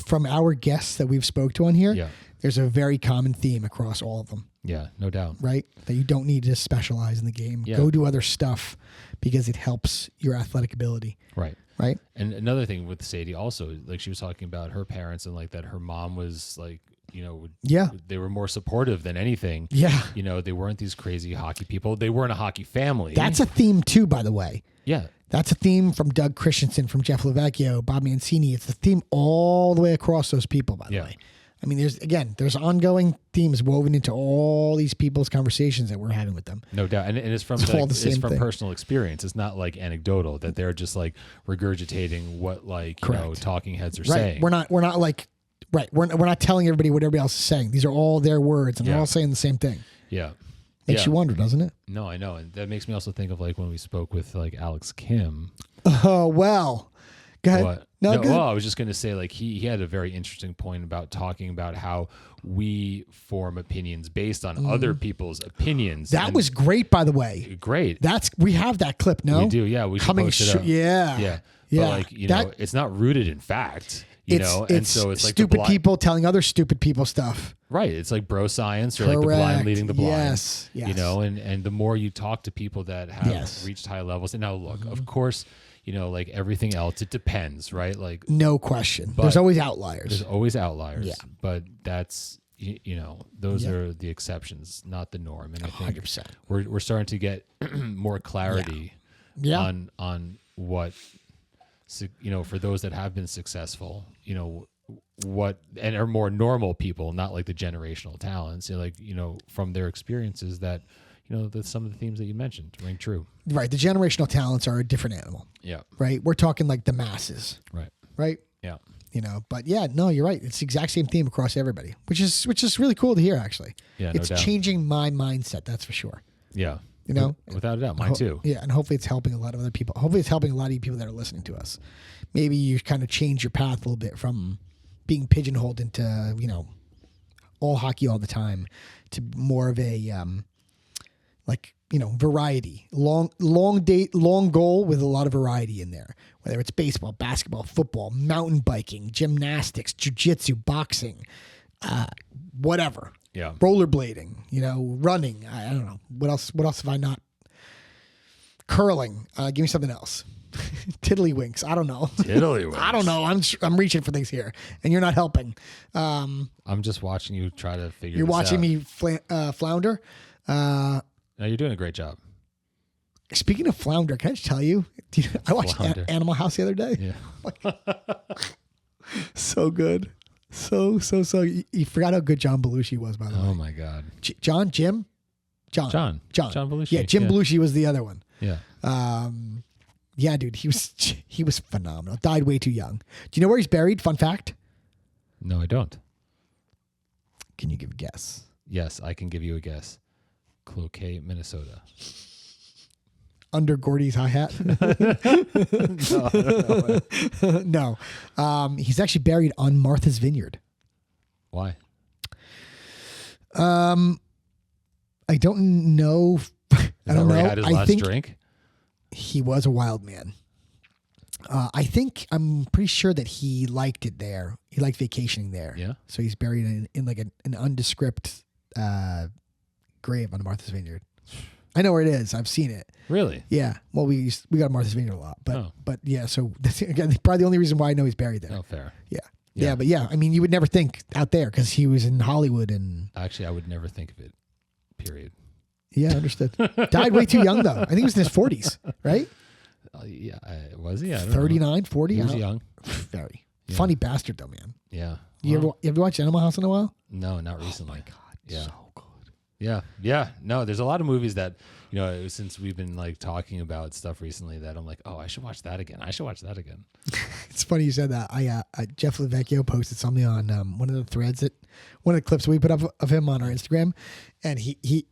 From our guests that we've spoke to on here, there's a very common theme across all of them. Yeah, no doubt. Right, that you don't need to specialize in the game. Yeah. Go do other stuff because it helps your athletic ability. Right. Right. And another thing with Sadie also, like she was talking about her parents and like that her mom was like, they were more supportive than anything. Yeah. They weren't these crazy hockey people. They weren't a hockey family. That's a theme too, by the way. Yeah. That's a theme from Doug Christensen, from Jeff Lavecchio, Bob Mancini. It's a theme all the way across those people, by the way. I mean, there's ongoing themes woven into all these people's conversations that we're having with them. No doubt. And it's from personal experience. It's not like anecdotal that they're just like regurgitating what talking heads are saying. We're not like we're not telling everybody what everybody else is saying. These are all their words and they're all saying the same thing. Yeah. Makes you wonder, doesn't it? No, I know. And that makes me also think of like when we spoke with like Alex Kim. Oh, well. Go ahead. What? No, well, I was just going to say, like, he had a very interesting point about talking about how we form opinions based on other people's opinions. That was great, by the way. Great. We have that clip, no? We do, yeah. We should post it up. Yeah. But, like, it's not rooted in fact, and so it's like stupid people telling other stupid people stuff. Right. It's like bro science or like the blind leading the blind. Yes. And the more you talk to people that have reached high levels. And now, look, of course, like everything else, it depends, right? Like no question. There's always outliers. Yeah. But that's, those are the exceptions, not the norm. And I think 100%. We're starting to get more clarity on what, for those that have been successful, what and are more normal people, not like the generational talents, from their experiences that, some of the themes that you mentioned ring true. Right. The generational talents are a different animal. Yeah. Right. We're talking like the masses. Right. Right. Yeah. But no, you're right. It's the exact same theme across everybody, which is really cool to hear, actually. Yeah. It's changing my mindset. That's for sure. Yeah. Without a doubt. Mine too. Yeah. And hopefully it's helping a lot of other people. Hopefully it's helping a lot of you people that are listening to us. Maybe you kind of change your path a little bit from being pigeonholed into, all hockey all the time to more of a, variety, long goal with a lot of variety in there, whether it's baseball, basketball, football, mountain biking, gymnastics, jiu-jitsu, boxing, whatever. Yeah. Rollerblading, running. I don't know. What else have I not? Curling. Give me something else. Tiddlywinks. I don't know. Tiddlywinks. I don't know. I'm reaching for things here, and you're not helping. I'm just watching you try to figure. You're this watching out. me flounder. No, you're doing a great job. Speaking of flounder, can I just tell you? I watched Animal House the other day. Yeah. So good. So. You forgot how good John Belushi was, by the way. Oh my God. John Belushi. Yeah, Jim Belushi was the other one. Yeah. Yeah, dude, he was phenomenal. Died way too young. Do you know where he's buried? Fun fact. No, I don't. Can you give a guess? Yes, I can give you a guess. Cloquet, Minnesota. Under Gordy's hi-hat? No. He's actually buried on Martha's Vineyard. Why? I don't know. I don't know. Where he had his last drink? He was a wild man. I'm pretty sure that he liked it there. He liked vacationing there. Yeah. So he's buried in like an undescript grave on Martha's Vineyard. I know where it is. I've seen it. Really? Yeah. Well, we got Martha's Vineyard a lot, but yeah. So that's again probably the only reason why I know he's buried there. Oh, fair. Yeah. But yeah, I mean, you would never think out there because he was in Hollywood and. Actually, I would never think of it. Period. Yeah, understood. Died way too young though. I think he was in his 40s, right? Yeah, was he? I don't 39, know. 40. He was young. Very funny bastard though, man. Yeah. You ever watch Animal House in a while? No, not recently. Oh my God. Yeah. So good. Yeah. No, there's a lot of movies that, since we've been like talking about stuff recently that I'm like, oh, I should watch that again. It's funny you said that. Jeff Lavecchio posted something on one of the threads one of the clips we put up of him on our Instagram, and he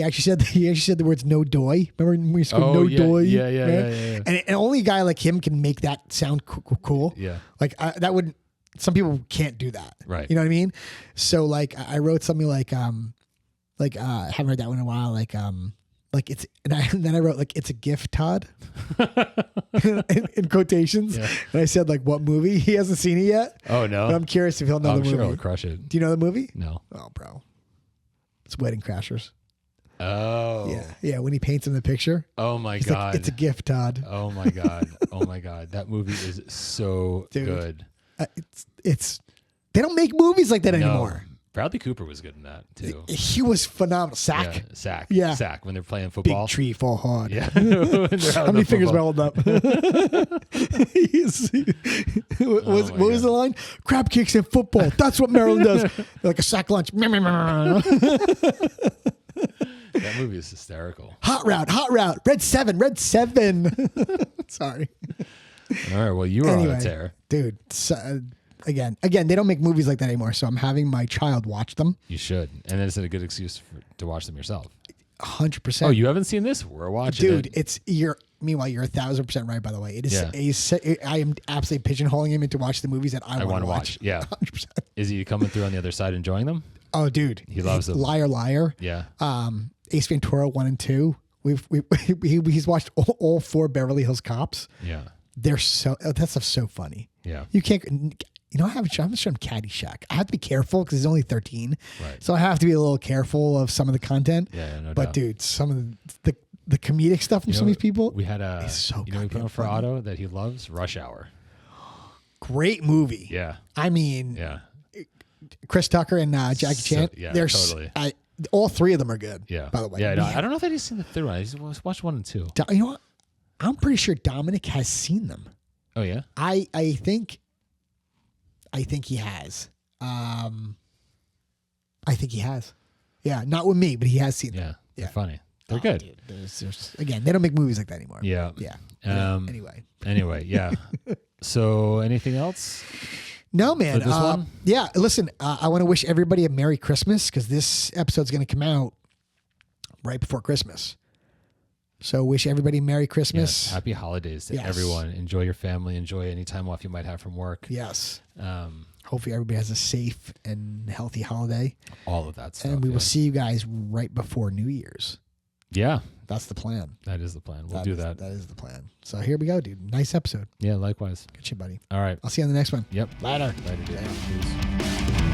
actually said the words "no doy." Remember when we said "no doy"? Yeah. And only a guy like him can make that sound cool. Yeah. Like that would. Some people can't do that. Right. You know what I mean? So like I wrote something like I haven't heard that one in a while. Like it's, and then I wrote like, it's a gift, Todd, in quotations. Yeah. And I said like, what movie? He hasn't seen it yet. Oh no. But I'm curious if he'll know the movie. I'm sure he'll crush it. Do you know the movie? No. Oh, bro. It's Wedding Crashers. Oh. Yeah. Yeah. When he paints him the picture. Oh my God. Like, it's a gift, Todd. Oh my God. Oh my God. That movie is so good. They don't make movies like that anymore. Bradley Cooper was good in that too. He was phenomenal. Sack. Yeah. Sack when they're playing football. Big tree fall hard. Yeah. How many fingers am I holding up? What was the line? Crab cakes in football. That's what Maryland does. Like a sack lunch. That movie is hysterical. Hot route. Red 7. Sorry. All right. Well, you were on a tear. Dude. Again, they don't make movies like that anymore, so I'm having my child watch them. You should. And it's a good excuse to watch them yourself. 100%. Oh, you haven't seen this? We're watching it. Dude, meanwhile, you're 1,000% right, by the way. It is. I am absolutely pigeonholing him into watch the movies that I want to watch. Yeah. 100%. Is he coming through on the other side enjoying them? Oh, dude. He loves them. Liar, Liar. Yeah. Ace Ventura 1 and 2. He's watched all 4 Beverly Hills Cops. Yeah. That stuff's so funny. Yeah. You can't. I haven't shown him Caddyshack. I have to be careful because he's only 13. Right. So I have to be a little careful of some of the content. Yeah, no doubt. But dude, some of the comedic stuff from some of these people. We had we put on for funny. Otto that he loves, Rush Hour. Great movie. Yeah. I mean, Chris Tucker and Jackie Chan. Yeah, totally. All 3 of them are good. Yeah. By the way. Yeah, no, I don't know that he's seen the third one. He's watched 1 and 2. You know what? I'm pretty sure Dominic has seen them. Oh yeah. I think he has. I think he has. Yeah, not with me, but he has seen them. Yeah, they're funny. They're good. Dude, again, they don't make movies like that anymore. Yeah. Yeah. Anyway, yeah. So, anything else? No, man. For this one? Yeah. Listen, I want to wish everybody a Merry Christmas because this episode's going to come out right before Christmas. So wish everybody Merry Christmas. Yes, happy holidays to everyone. Enjoy your family. Enjoy any time off you might have from work. Yes. Hopefully everybody has a safe and healthy holiday. All of that stuff. And we will see you guys right before New Year's. Yeah. That's the plan. That is the plan. We'll do that. That is the plan. So here we go, dude. Nice episode. Yeah, likewise. Good shit, buddy. All right. I'll see you on the next one. Yep. Later. Later, dude. Peace.